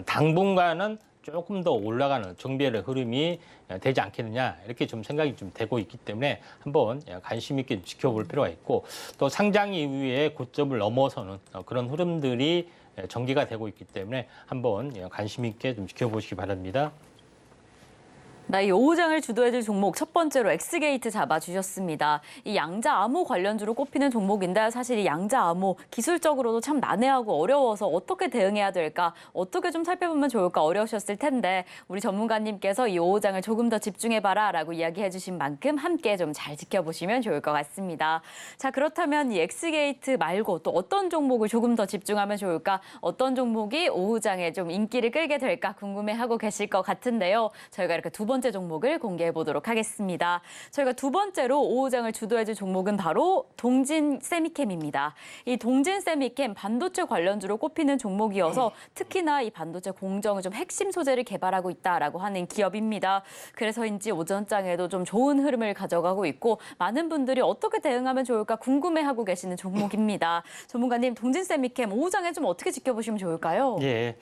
당분간은 조금 더 올라가는 정비의 흐름이 되지 않겠느냐 이렇게 좀 생각이 좀 되고 있기 때문에 한번 관심 있게 지켜볼 필요가 있고 또 상장 이후에 고점을 넘어서는 그런 흐름들이 전개가 되고 있기 때문에 한번 관심 있게 좀 지켜보시기 바랍니다. 이 5장을 주도해줄 종목 첫 번째로 엑스게이트 잡아주셨습니다. 이 양자 암호 관련주로 꼽히는 종목인데 사실 이 양자 암호 기술적으로도 참 난해하고 어려워서 어떻게 대응해야 될까, 어떻게 좀 살펴보면 좋을까 어려우셨을 텐데 우리 전문가님께서 이 5장을 조금 더 집중해봐라라고 이야기해 주신 만큼 함께 좀 잘 지켜보시면 좋을 것 같습니다. 자, 그렇다면 이 엑스게이트 말고 또 어떤 종목을 조금 더 집중하면 좋을까, 어떤 종목이 5장에 좀 인기를 끌게 될까 궁금해하고 계실 것 같은데요. 저희가 이렇게 두 번째 종목을 공개해 보도록 하겠습니다. 저희가 두 번째로 5장을 주도해줄 종목은 바로 동진 세미캠입니다. 이 동진 세미캠 반도체 관련주로 꼽히는 종목이어서 특히나 이 반도체 공정을 좀 핵심 소재를 개발하고 있다라고 하는 기업입니다. 그래서인지 오전장에도 좀 좋은 흐름을 가져가고 있고 많은 분들이 어떻게 대응하면 좋을까 궁금해하고 계시는 종목입니다. 전문가님, 동진 세미캠 5장에 좀 어떻게 지켜보시면 좋을까요? 예.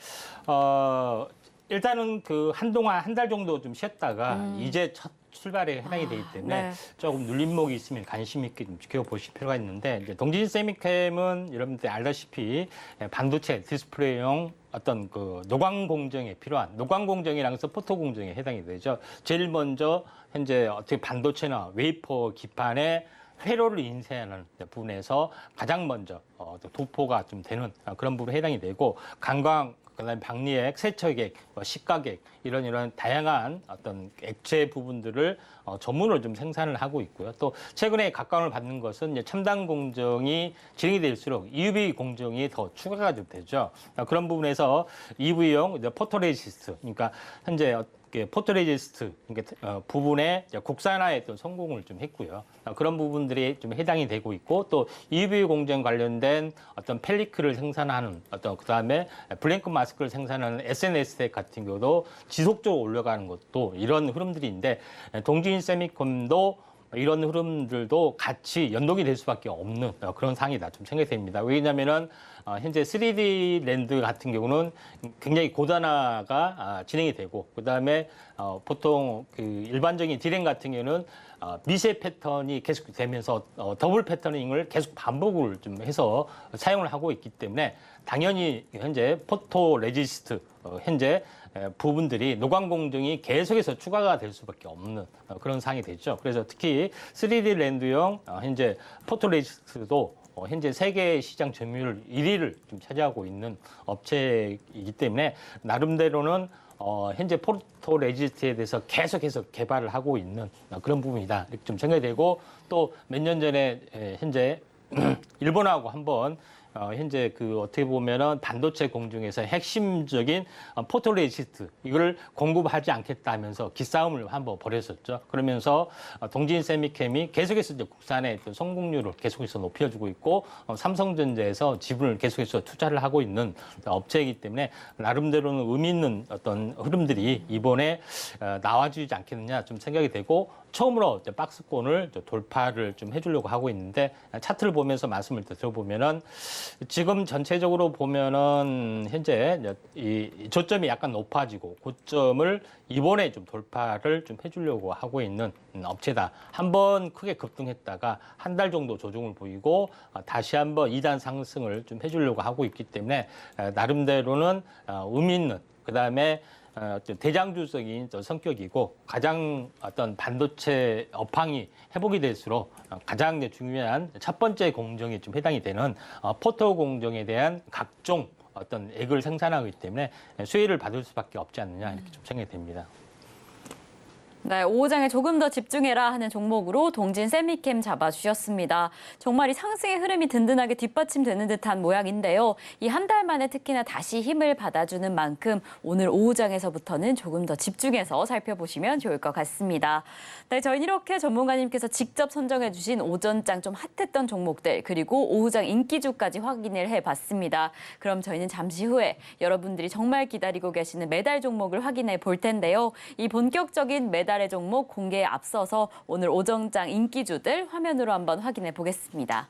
일단은 그 한동안 한 달 정도 좀 쉬었다가 이제 첫 출발에 해당이 되기 때문에 네. 조금 눌림목이 있으면 관심 있게 좀 지켜보실 필요가 있는데, 이제 동진 세미캠은 여러분들 알다시피 반도체 디스플레이용 어떤 그 노광 공정에 필요한, 노광 공정이랑 해서 포토 공정에 해당이 되죠. 제일 먼저 현재 어떻게 반도체나 웨이퍼 기판에 회로를 인쇄하는 부분에서 가장 먼저 도포가 좀 되는 그런 부분에 해당이 되고, 강광, 그다음에 박리액, 세척액, 식각액 이런 다양한 어떤 액체 부분들을 전문으로 좀 생산을 하고 있고요. 또 최근에 각광을 받는 것은 이제 첨단 공정이 진행이 될수록 EUV 공정이 더 추가가 좀 되죠. 그런 부분에서 EUV용 포토레지스트, 그러니까 현재 포토레지스트 부분에 국산화에 또 성공을 좀 했고요. 그런 부분들이 좀 해당이 되고 있고, 또 EUV 공정 관련된 어떤 펠리크를 생산하는 그다음에 블랭크 마스크를 생산하는 SNS 같은 경우도 지속적으로 올라가는 것도 이런 흐름들인데, 동진 세미컴도 이런 흐름들도 같이 연동이 될 수밖에 없는 그런 상황이다 좀 생각이 됩니다. 왜냐하면은 현재 3D 랜드 같은 경우는 굉장히 고단화가 진행이 되고, 그다음에 보통 그 일반적인 디램 같은 경우는 미세 패턴이 계속 되면서 더블 패터닝을 계속 반복을 좀 해서 사용을 하고 있기 때문에 당연히 현재 포토 레지스트 현재 부분들이 노광 공정이 계속해서 추가가 될 수밖에 없는 그런 상황이 됐죠. 그래서 특히 3D 랜드용 현재 포토 레지스트도 현재 세계 시장 점유율 1위를 좀 차지하고 있는 업체이기 때문에 나름대로는 현재 포토 레지스트에 대해서 계속해서 개발을 하고 있는 그런 부분이다 이렇게 좀 생각이 되고, 또 몇 년 전에 현재 일본하고 한번 현재 그 어떻게 보면은 반도체 공정에서 핵심적인 포토레지스트 이걸 공급하지 않겠다 하면서 기싸움을 한번 벌였었죠. 그러면서 동진 세미캠이 계속해서 이제 국산의 또 성공률을 계속해서 높여주고 있고, 삼성전자에서 지분을 계속해서 투자를 하고 있는 업체이기 때문에 나름대로는 의미 있는 어떤 흐름들이 이번에 나와주지 않겠느냐 좀 생각이 되고, 처음으로 이제 박스권을 돌파를 좀 해주려고 하고 있는데, 차트를 보면서 말씀을 드려보면은 지금 전체적으로 보면은 현재 이 저점이 약간 높아지고 고점을 이번에 좀 돌파를 좀 해주려고 하고 있는 업체다. 한번 크게 급등했다가 한 달 정도 조정을 보이고 다시 한번 2단 상승을 좀 해주려고 하고 있기 때문에 나름대로는 의미 있는, 그다음에 대장주적인 성격이고, 가장 어떤 반도체 업황이 회복이 될수록 가장 중요한 첫 번째 공정에 좀 해당이 되는 포토 공정에 대한 각종 어떤 액을 생산하기 때문에 수혜를 받을 수밖에 없지 않느냐 이렇게 좀 생각이 됩니다. 네, 5장에 조금 더 집중해라 하는 종목으로 동진 세미캠 잡아주셨습니다. 정말 이 상승의 흐름이 든든하게 뒷받침되는 듯한 모양인데요. 이 한 달 만에 특히나 다시 힘을 받아주는 만큼 오늘 5장에서부터는 조금 더 집중해서 살펴보시면 좋을 것 같습니다. 네, 저희는 이렇게 전문가님께서 직접 선정해 주신 오전장 좀 핫했던 종목들, 그리고 오후장 인기주까지 확인을 해봤습니다. 그럼 저희는 잠시 후에 여러분들이 정말 기다리고 계시는 매달 종목을 확인해 볼 텐데요. 이 본격적인 매달의 종목 공개에 앞서서 오늘 오전장 인기주들 화면으로 한번 확인해 보겠습니다.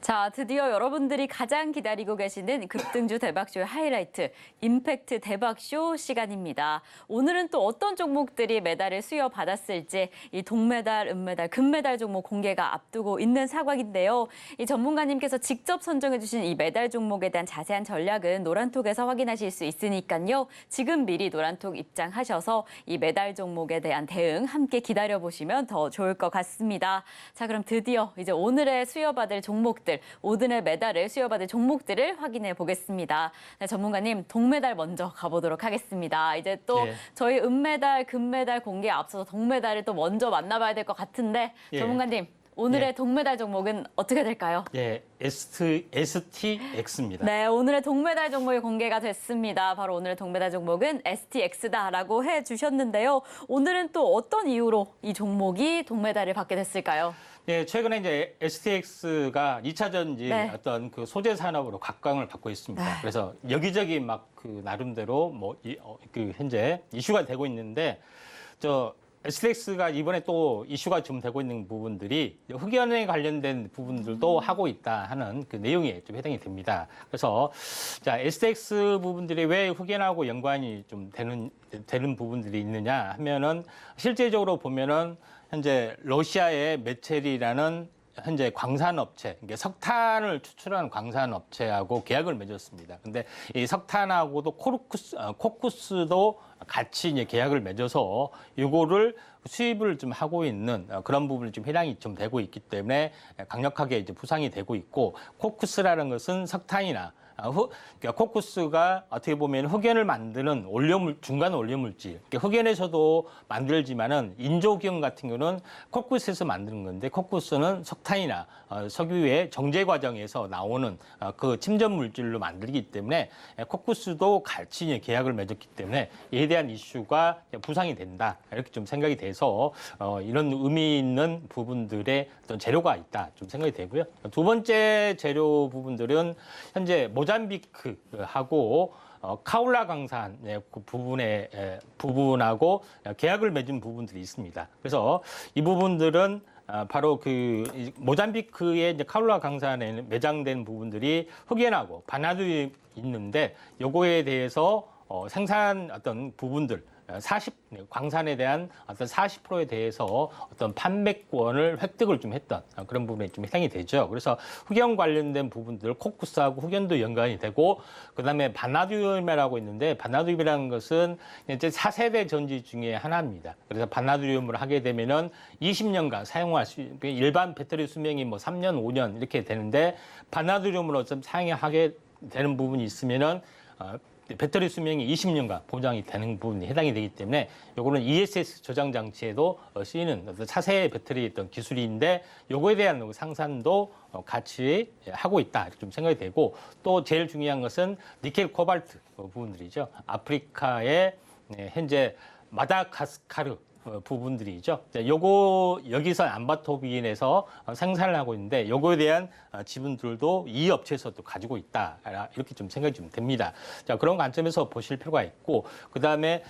자, 드디어 여러분들이 가장 기다리고 계시는 급등주 대박쇼의 하이라이트, 임팩트 대박쇼 시간입니다. 오늘은 또 어떤 종목들이 메달을 수여받았을지 이 동메달, 은메달, 금메달 종목 공개가 앞두고 있는 상황인데요. 이 전문가님께서 직접 선정해 주신 이 메달 종목에 대한 자세한 전략은 노란톡에서 확인하실 수 있으니까요. 지금 미리 노란톡 입장하셔서 이 메달 종목에 대한 대응 함께 기다려보시면 더 좋을 것 같습니다. 자, 그럼 드디어 이제 오늘의 수여받을 종목들, 오늘의 메달을 수여받을 종목들을 확인해 보겠습니다. 네, 전문가님, 동메달 먼저 가보도록 하겠습니다. 이제 또 예. 저희 은메달, 금메달 공개에 앞서서 동메달을 또 먼저 만나봐야 될 것 같은데 예. 전문가님, 오늘의 예. 동메달 종목은 어떻게 될까요? 예, STX입니다. 네, 오늘의 동메달 종목이 공개가 됐습니다. 바로 오늘의 동메달 종목은 STX다라고 해주셨는데요. 오늘은 또 어떤 이유로 이 종목이 동메달을 받게 됐을까요? 예, 최근에 이제 STX가 2차 전지 네. 어떤 그 소재 산업으로 각광을 받고 있습니다. 네. 그래서 여기저기 막 그 나름대로 그 현재 이슈가 되고 있는데 STX가 이번에 또 이슈가 좀 되고 있는 부분들이 흑연에 관련된 부분들도 하고 있다 하는 그 내용에 좀 해당이 됩니다. 그래서 자, STX 부분들이 왜 흑연하고 연관이 좀 되는 부분들이 있느냐 하면은 실제적으로 보면은 현재 러시아의 메첼이라는 현재 광산업체, 그러니까 석탄을 추출하는 광산업체하고 계약을 맺었습니다. 근데 이 석탄하고도 코쿠스도 같이 이제 계약을 맺어서 이거를 수입을 좀 하고 있는 그런 부분이 좀 해당이 좀 되고 있기 때문에 강력하게 이제 부상이 되고 있고, 코쿠스라는 것은 석탄이나 그러니까 코쿠스가 어떻게 보면 흑연을 만드는 중간 올려물질. 그러니까 흑연에서도 만들지만은 인조경 같은 경우는 코쿠스에서 만드는 건데, 코쿠스는 석탄이나 석유의 정제 과정에서 나오는 그 침전 물질로 만들기 때문에 코쿠스도 같이 계약을 맺었기 때문에 이에 대한 이슈가 부상이 된다, 이렇게 좀 생각이 돼서 이런 의미 있는 부분들의 어떤 재료가 있다 좀 생각이 되고요. 두 번째 재료 부분들은 현재 모잠비크하고 카울라 강산 그 부분하고 계약을 맺은 부분들이 있습니다. 그래서 이 부분들은 바로 그 모잠비크의 이제 카울라 강산에 매장된 부분들이 흑연하고 바나두이 있는데, 요거에 대해서 생산 어떤 부분들 광산에 대한 어떤 40%에 대해서 어떤 판매권을 획득을 좀 했던 그런 부분에 좀 해당이 되죠. 그래서 흑연 관련된 부분들, 코쿠스하고 흑연도 연관이 되고, 그다음에 바나듐이라고 있는데, 바나듐이라는 것은 이제 4세대 전지 중에 하나입니다. 그래서 바나듐을 하게 되면은 20년간 사용할 수, 일반 배터리 수명이 뭐 3년, 5년 이렇게 되는데, 바나듐으로 좀 사용하게 되는 부분이 있으면은 배터리 수명이 20년간 보장이 되는 부분이 해당이 되기 때문에, 요거는 ESS 저장 장치에도 쓰이는 어떤 차세의 배터리 어떤 기술인데, 요거에 대한 상산도 같이 하고 있다 이렇게 좀 생각이 되고, 또 제일 중요한 것은 니켈 코발트 부분들이죠. 아프리카의 현재 마다가스카르 부분들이죠. 요거 여기서 암바토빈에서 생산을 하고 있는데, 요거에 대한 지분들도 이 업체에서도 가지고 있다, 이렇게 좀 생각이 좀 됩니다. 자, 그런 관점에서 보실 필요가 있고, 그 다음에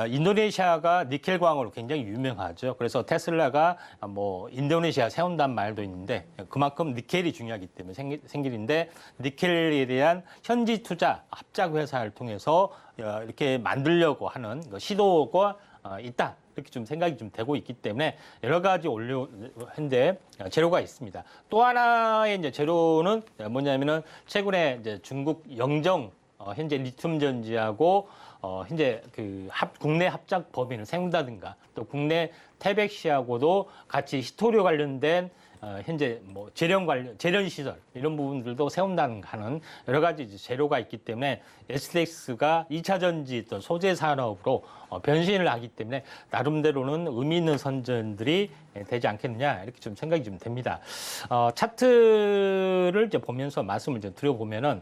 인도네시아가 니켈 광으로 굉장히 유명하죠. 그래서 테슬라가 뭐 인도네시아 세운다는 말도 있는데, 그만큼 니켈이 중요하기 때문에 생길인데, 니켈에 대한 현지 투자 합작 회사를 통해서 이렇게 만들려고 하는 시도가 있다, 이렇게 좀 생각이 좀 되고 있기 때문에 여러 가지 현재 재료가 있습니다. 또 하나의 이제 재료는 뭐냐면은, 최근에 이제 중국 영정 현재 리튬 전지하고 현재 그 국내 합작 법인을 세운다든가, 또 국내 태백시하고도 같이 히토류 관련된 현재 뭐 재련 시설 이런 부분들도 세운다는 하는 여러 가지 이제 재료가 있기 때문에, STX가 2차 전지 또 소재 산업으로 변신을 하기 때문에 나름대로는 의미 있는 선전들이 되지 않겠느냐, 이렇게 좀 생각이 좀 됩니다. 차트를 이제 보면서 말씀을 좀 드려보면은,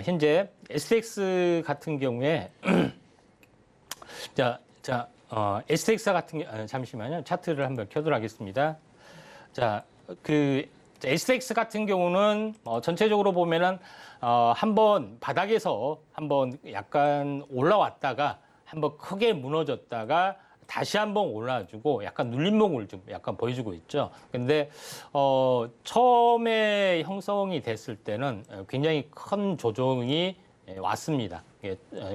현재 STX 같은 경우에 STX 같은 잠시만요, 차트를 한번 켜도록 하겠습니다. 자, STX 같은 경우는 전체적으로 보면은 한번 바닥에서 한번 약간 올라왔다가 한번 크게 무너졌다가 다시 한번 올라주고 약간 눌림목을 좀 약간 보여주고 있죠. 근데 처음에 형성이 됐을 때는 굉장히 큰 조정이 왔습니다.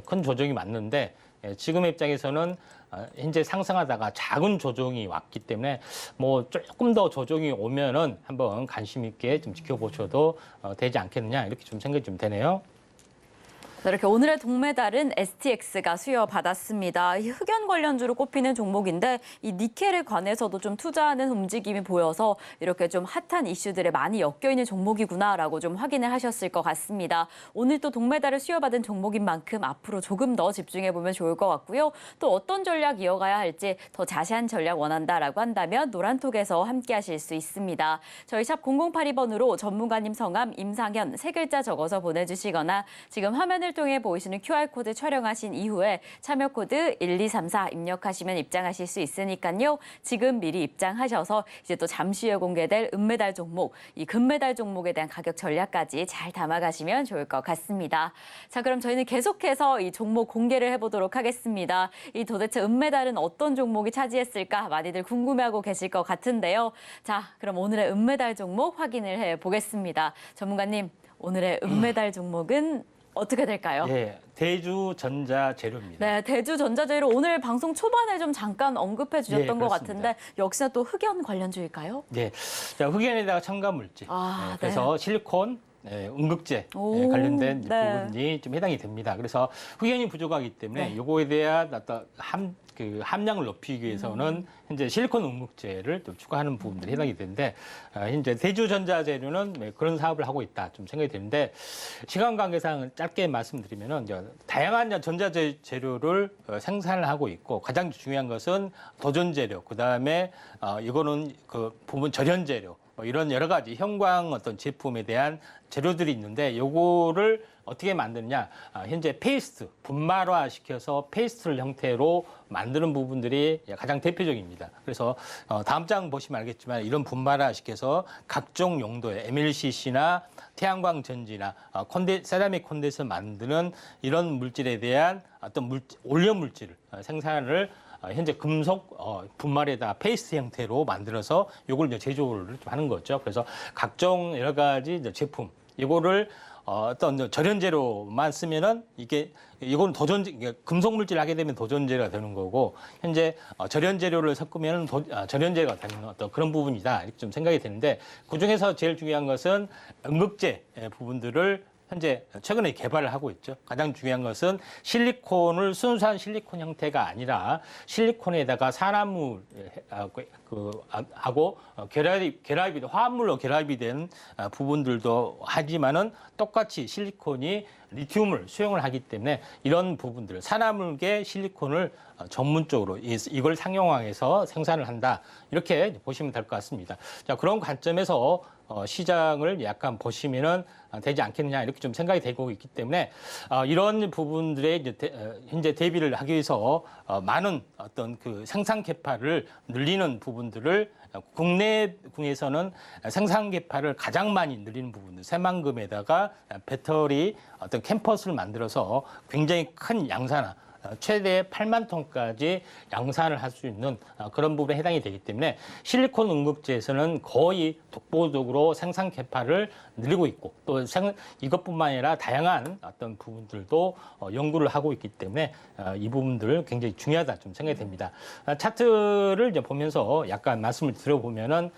큰 조정이 맞는데 지금의 입장에서는 현재 상승하다가 작은 조정이 왔기 때문에 뭐 조금 더 조정이 오면은 한번 관심 있게 좀 지켜보셔도 되지 않겠느냐 이렇게 좀 생각이 좀 되네요. 이렇게 오늘의 동메달은 STX가 수여받았습니다. 이 흑연 관련주로 꼽히는 종목인데 이 니켈에 관해서도 좀 투자하는 움직임이 보여서 이렇게 좀 핫한 이슈들에 많이 엮여있는 종목이구나라고 좀 확인을 하셨을 것 같습니다. 오늘 또 동메달을 수여받은 종목인 만큼 앞으로 조금 더 집중해보면 좋을 것 같고요. 또 어떤 전략 이어가야 할지 더 자세한 전략 원한다라고 한다면 노란톡에서 함께 하실 수 있습니다. 저희 샵 0082번으로 전문가님 성함 임상현 3글자 적어서 보내주시거나 지금 화면을 통해 보이시는 QR코드 촬영하신 이후에 참여 코드 1234 입력하시면 입장하실 수 있으니까요. 지금 미리 입장하셔서 이제 또 잠시 후에 공개될 은메달 종목, 이 금메달 종목에 대한 가격 전략까지 잘 담아가시면 좋을 것 같습니다. 자, 그럼 저희는 계속해서 이 종목 공개를 해보도록 하겠습니다. 이 도대체 은메달은 어떤 종목이 차지했을까 많이들 궁금해하고 계실 것 같은데요. 자, 그럼 오늘의 은메달 종목 확인을 해보겠습니다. 전문가님, 오늘의 은메달 종목은 어떻게 될까요? 예, 대주전자재료입니다. 네, 대주전자재료 오늘 방송 초반에 좀 잠깐 언급해 주셨던 예, 것 그렇습니다. 같은데 역시나 또 흑연 관련주일까요? 네, 자, 흑연에다가 첨가물질, 그래서 실리콘, 음극재 오, 관련된 네. 부분이 좀 해당이 됩니다. 그래서 흑연이 부족하기 때문에 네. 요거에 대한 어떤 함량을 높이기 위해서는 현재 실리콘 음극재를 좀 추가하는 부분들이 해당이 되는데 현재 대주전자재료는 그런 사업을 하고 있다 좀 생각이 되는데 시간 관계상 짧게 말씀드리면은 이제 다양한 전자재료를 생산을 하고 있고 가장 중요한 것은 도전재료, 그 다음에 이거는 그 부분 절연재료. 이런 여러 가지 형광 어떤 제품에 대한 재료들이 있는데 요거를 어떻게 만드느냐 현재 페이스트 분말화 시켜서 페이스트를 형태로 만드는 부분들이 가장 대표적입니다. 그래서 다음 장 보시면 알겠지만 이런 분말화 시켜서 각종 용도의 MLCC나 태양광 전지나 세라믹 콘덴서 만드는 이런 물질에 대한 어떤 올려 물질을 생산을 현재 금속 분말에다 페이스트 형태로 만들어서 이걸 이제 제조를 좀 하는 거죠. 그래서 각종 여러 가지 이제 제품 이거를 어떤 절연재료만 쓰면은 이거는 금속 물질을 하게 되면 도전재료가 되는 거고 현재 절연재료를 섞으면 절연재료가 되는 어떤 그런 부분이다 이렇게 좀 생각이 되는데 그 중에서 제일 중요한 것은 음극재 부분들을 현재 최근에 개발을 하고 있죠. 가장 중요한 것은 실리콘을 순수한 실리콘 형태가 아니라 실리콘에다가 산화물 하고 화합물로 결합이 된 부분들도 하지만은 똑같이 실리콘이 리튬을 수용을 하기 때문에 이런 부분들 산화물계 실리콘을 전문적으로 이걸 상용화해서 생산을 한다 이렇게 보시면 될 것 같습니다. 자, 그런 관점에서 시장을 약간 보시면은 되지 않겠느냐 이렇게 좀 생각이 되고 있기 때문에 이런 부분들에 이제 현재 대비를 하기 위해서 많은 어떤 그 생산 개파를 늘리는 부분들을 국내에서는 생산 개파를 가장 많이 늘리는 부분들 새만금에다가 배터리 어떤 캠퍼스를 만들어서 굉장히 큰 양산화 최대 8만 톤까지 양산을 할 수 있는 그런 부분에 해당이 되기 때문에 실리콘 음극재에서는 거의 독보적으로 생산 개파를 늘리고 있고 또 이것뿐만 아니라 다양한 어떤 부분들도 연구를 하고 있기 때문에 이 부분들 굉장히 중요하다 좀 생각이 됩니다. 차트를 이제 보면서 약간 말씀을 드려보면은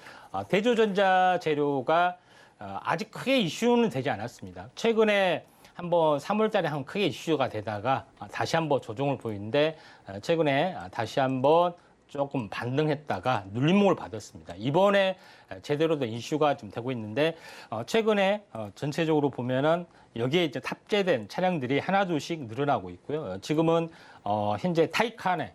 대주전자 재료가 아직 크게 이슈는 되지 않았습니다. 최근에 한번 3월 달에 한번 크게 이슈가 되다가 다시 한번 조정을 보이는데 최근에 다시 한번 조금 반등했다가 눌림목을 받았습니다. 이번에 제대로 된 이슈가 좀 되고 있는데 최근에 전체적으로 보면은 여기에 이제 탑재된 차량들이 하나둘씩 늘어나고 있고요. 지금은 현재 타이칸의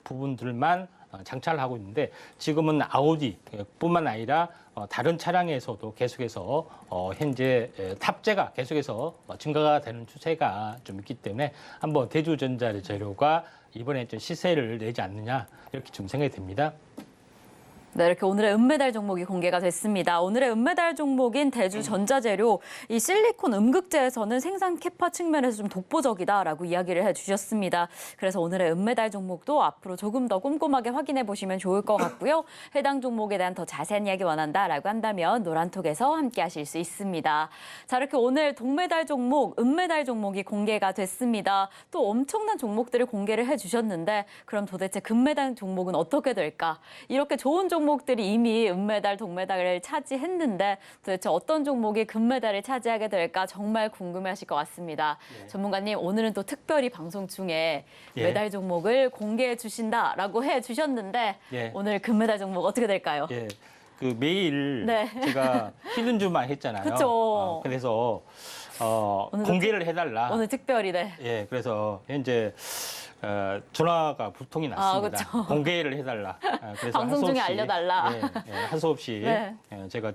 부분들만 장착을 하고 있는데 지금은 아우디뿐만 아니라 다른 차량에서도 계속해서 현재 탑재가 계속해서 증가가 되는 추세가 좀 있기 때문에 한번 대주전자 재료가 이번에 좀 시세를 내지 않느냐 이렇게 좀 생각이 됩니다. 네, 이렇게 오늘의 은메달 종목이 공개가 됐습니다. 오늘의 은메달 종목인 대주전자재료, 이 실리콘 음극재에서는 생산 캐파 측면에서 좀 독보적이다라고 이야기를 해주셨습니다. 그래서 오늘의 은메달 종목도 앞으로 조금 더 꼼꼼하게 확인해 보시면 좋을 것 같고요. 해당 종목에 대한 더 자세한 이야기 원한다라고 한다면 노란톡에서 함께 하실 수 있습니다. 자, 이렇게 오늘 동메달 종목, 은메달 종목이 공개가 됐습니다. 또 엄청난 종목들을 공개를 해주셨는데 그럼 도대체 금메달 종목은 어떻게 될까? 이렇게 좋은 종목들이 이미 은메달, 동메달을 차지했는데 도대체 어떤 종목이 금메달을 차지하게 될까 정말 궁금해하실 것 같습니다. 전문가님, 오늘은 또 특별히 방송 중에 메달 종목을 공개해 주신다라고 해주셨는데 오늘 금메달 종목 어떻게 될까요? 그 매일 제가 히든주만 했잖아요. 그렇죠. 그래서 공개를 해달라. 오늘 특별히 그래서 현재 전화가 부통이 났습니다. 그렇죠. 공개를 해달라. 그래서 방송 중에 알려달라. 할 수 없이 제가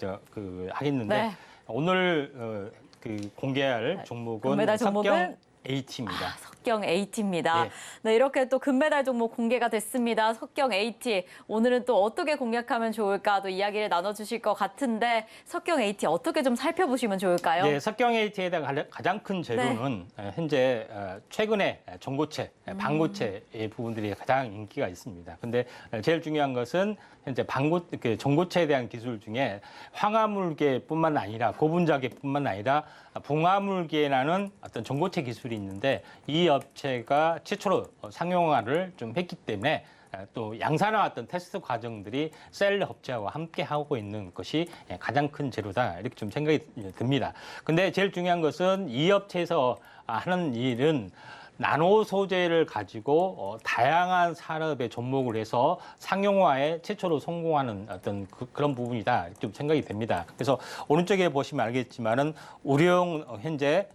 하겠는데 오늘 그 공개할 종목은 금메달 종목은 석경 AT입니다. 석경 AT입니다. 네, 이렇게 또 금메달 종목 공개가 됐습니다. 석경 AT. 오늘은 또 어떻게 공략하면 좋을까도 이야기를 나눠주실 것 같은데 석경 AT 어떻게 좀 살펴보시면 좋을까요? 네, 석경 AT에 대한 가장 큰 재료는 현재 최근에 전고체, 반고체의 부분들이 가장 인기가 있습니다. 근데 제일 중요한 것은 현재 전고체에 대한 기술 중에 황화물계뿐만 아니라 고분자계뿐만 아니라 붕화물계라는 어떤 전고체 기술이 있는데 이 업체가 최초로 상용화를 좀 했기 때문에 또 양산화 어떤 테스트 과정들이 셀 업체와 함께 하고 있는 것이 가장 큰 재료다 이렇게 좀 생각이 듭니다. 근데 제일 중요한 것은 이 업체에서 하는 일은 나노 소재를 가지고 다양한 산업에 접목을 해서 상용화에 최초로 성공하는 어떤 그런 부분이다 좀 생각이 됩니다. 그래서 오른쪽에 보시면 알겠지만은 우려용 현재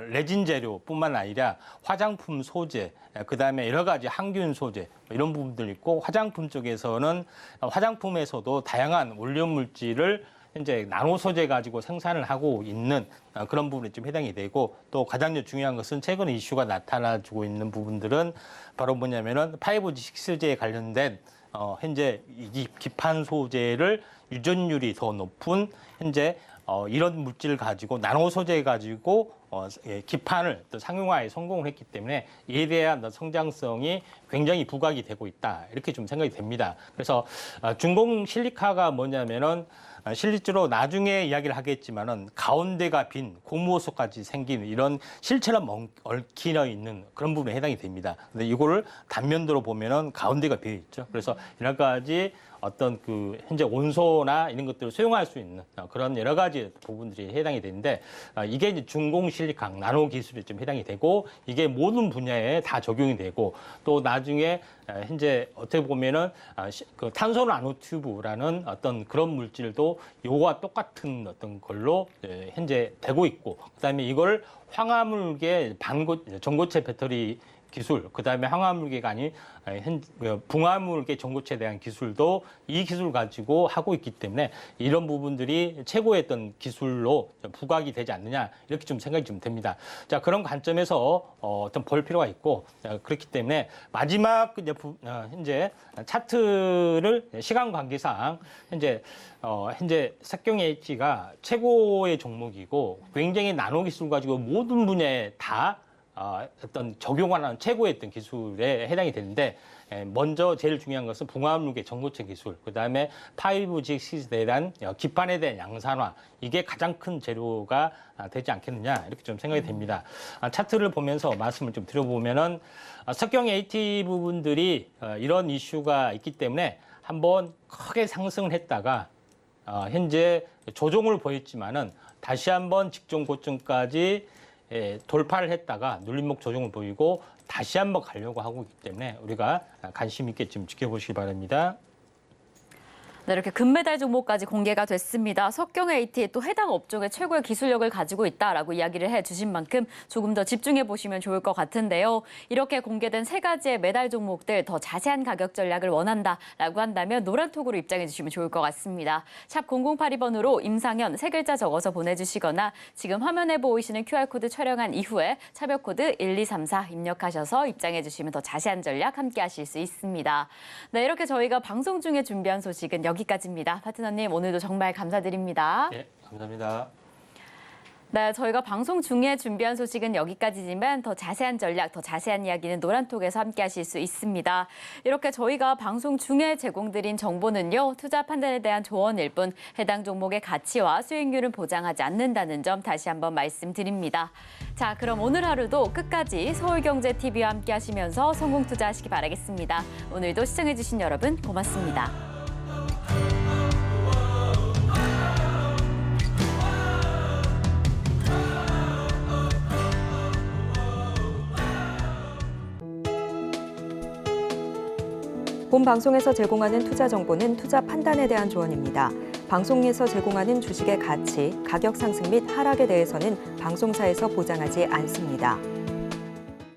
레진 재료뿐만 아니라 화장품 소재, 그다음에 여러 가지 항균 소재 이런 부분들 있고 화장품 쪽에서는 화장품에서도 다양한 원료 물질을 현재 나노 소재 가지고 생산을 하고 있는 그런 부분에 좀 해당이 되고 또 가장 중요한 것은 최근 이슈가 나타나주고 있는 부분들은 바로 뭐냐면은 5G6G에 관련된 현재 이 기판 소재를 유전율이 더 높은 현재 이런 물질을 가지고 나노 소재 가지고 기판을 또 상용화에 성공을 했기 때문에 이에 대한 성장성이 굉장히 부각이 되고 있다 이렇게 좀 생각이 됩니다. 그래서 중공 실리카가 뭐냐면은 실제로 나중에 이야기를 하겠지만은 가운데가 빈 고무호석까지 생긴 이런 실처럼 얽혀 있는 그런 부분에 해당이 됩니다. 근데 이거를 단면도로 보면은 가운데가 비어 있죠. 그래서 여러 가지 어떤 그 현재 온소나 이런 것들을 수용할 수 있는 그런 여러 가지 부분들이 해당이 되는데 이게 이제 중공 실리칸 나노 기술에 좀 해당이 되고 이게 모든 분야에 다 적용이 되고 또 나중에 현재 어떻게 보면은 그 탄소 나노 튜브라는 어떤 그런 물질도 요거와 똑같은 어떤 걸로 현재 되고 있고 그다음에 이걸 황화물계 전고체 배터리 기술, 그다음에 황화물계가 아닌 붕화물계 전고체에 대한 기술도 이 기술 가지고 하고 있기 때문에 이런 부분들이 최고의 어떤 기술로 부각이 되지 않느냐 이렇게 좀 생각이 좀 됩니다. 자, 그런 관점에서 어떤 볼 필요가 있고 그렇기 때문에 마지막 현재 차트를 시간 관계상 현재 석경 H가 최고의 종목이고 굉장히 나노 기술 가지고 모든 분야에 다 어떤 적용하는 최고의 어떤 기술에 해당이 되는데 먼저 제일 중요한 것은 붕화물계 전고체 기술, 그다음에 5G6G에 대한 기판에 대한 양산화 이게 가장 큰 재료가 되지 않겠느냐 이렇게 좀 생각이 됩니다. 차트를 보면서 말씀을 좀 드려보면은 석경 AT 부분들이 이런 이슈가 있기 때문에 한번 크게 상승을 했다가 현재 조정을 보였지만은 다시 한번 직전 고점까지 돌파를 했다가 눌림목 조정을 보이고 다시 한번 가려고 하고 있기 때문에 우리가 관심 있게 좀 지켜보시기 바랍니다. 네, 이렇게 금메달 종목까지 공개가 됐습니다. 석경 AT에 또 해당 업종의 최고의 기술력을 가지고 있다라고 이야기를 해주신 만큼 조금 더 집중해 보시면 좋을 것 같은데요. 이렇게 공개된 세 가지의 메달 종목들 더 자세한 가격 전략을 원한다라고 한다면 노란톡으로 입장해 주시면 좋을 것 같습니다. 샵 0082번으로 임상현 세 글자 적어서 보내주시거나 지금 화면에 보이시는 QR코드 촬영한 이후에 차별코드 1234 입력하셔서 입장해 주시면 더 자세한 전략 함께 하실 수 있습니다. 네, 이렇게 저희가 방송 중에 준비한 소식은 여기까지입니다. 파트너님, 오늘도 정말 감사드립니다. 네, 감사합니다. 네, 저희가 방송 중에 준비한 소식은 여기까지지만 더 자세한 전략, 더 자세한 이야기는 노란톡에서 함께 하실 수 있습니다. 이렇게 저희가 방송 중에 제공드린 정보는요, 투자 판단에 대한 조언일 뿐 해당 종목의 가치와 수익률은 보장하지 않는다는 점 다시 한번 말씀드립니다. 자, 그럼 오늘 하루도 끝까지 서울경제TV와 함께 하시면서 성공 투자하시기 바라겠습니다. 오늘도 시청해주신 여러분 고맙습니다. 본 방송에서 제공하는 투자 정보는 투자 판단에 대한 조언입니다. 방송에서 제공하는 주식의 가치, 가격 상승 및 하락에 대해서는 방송사에서 보장하지 않습니다.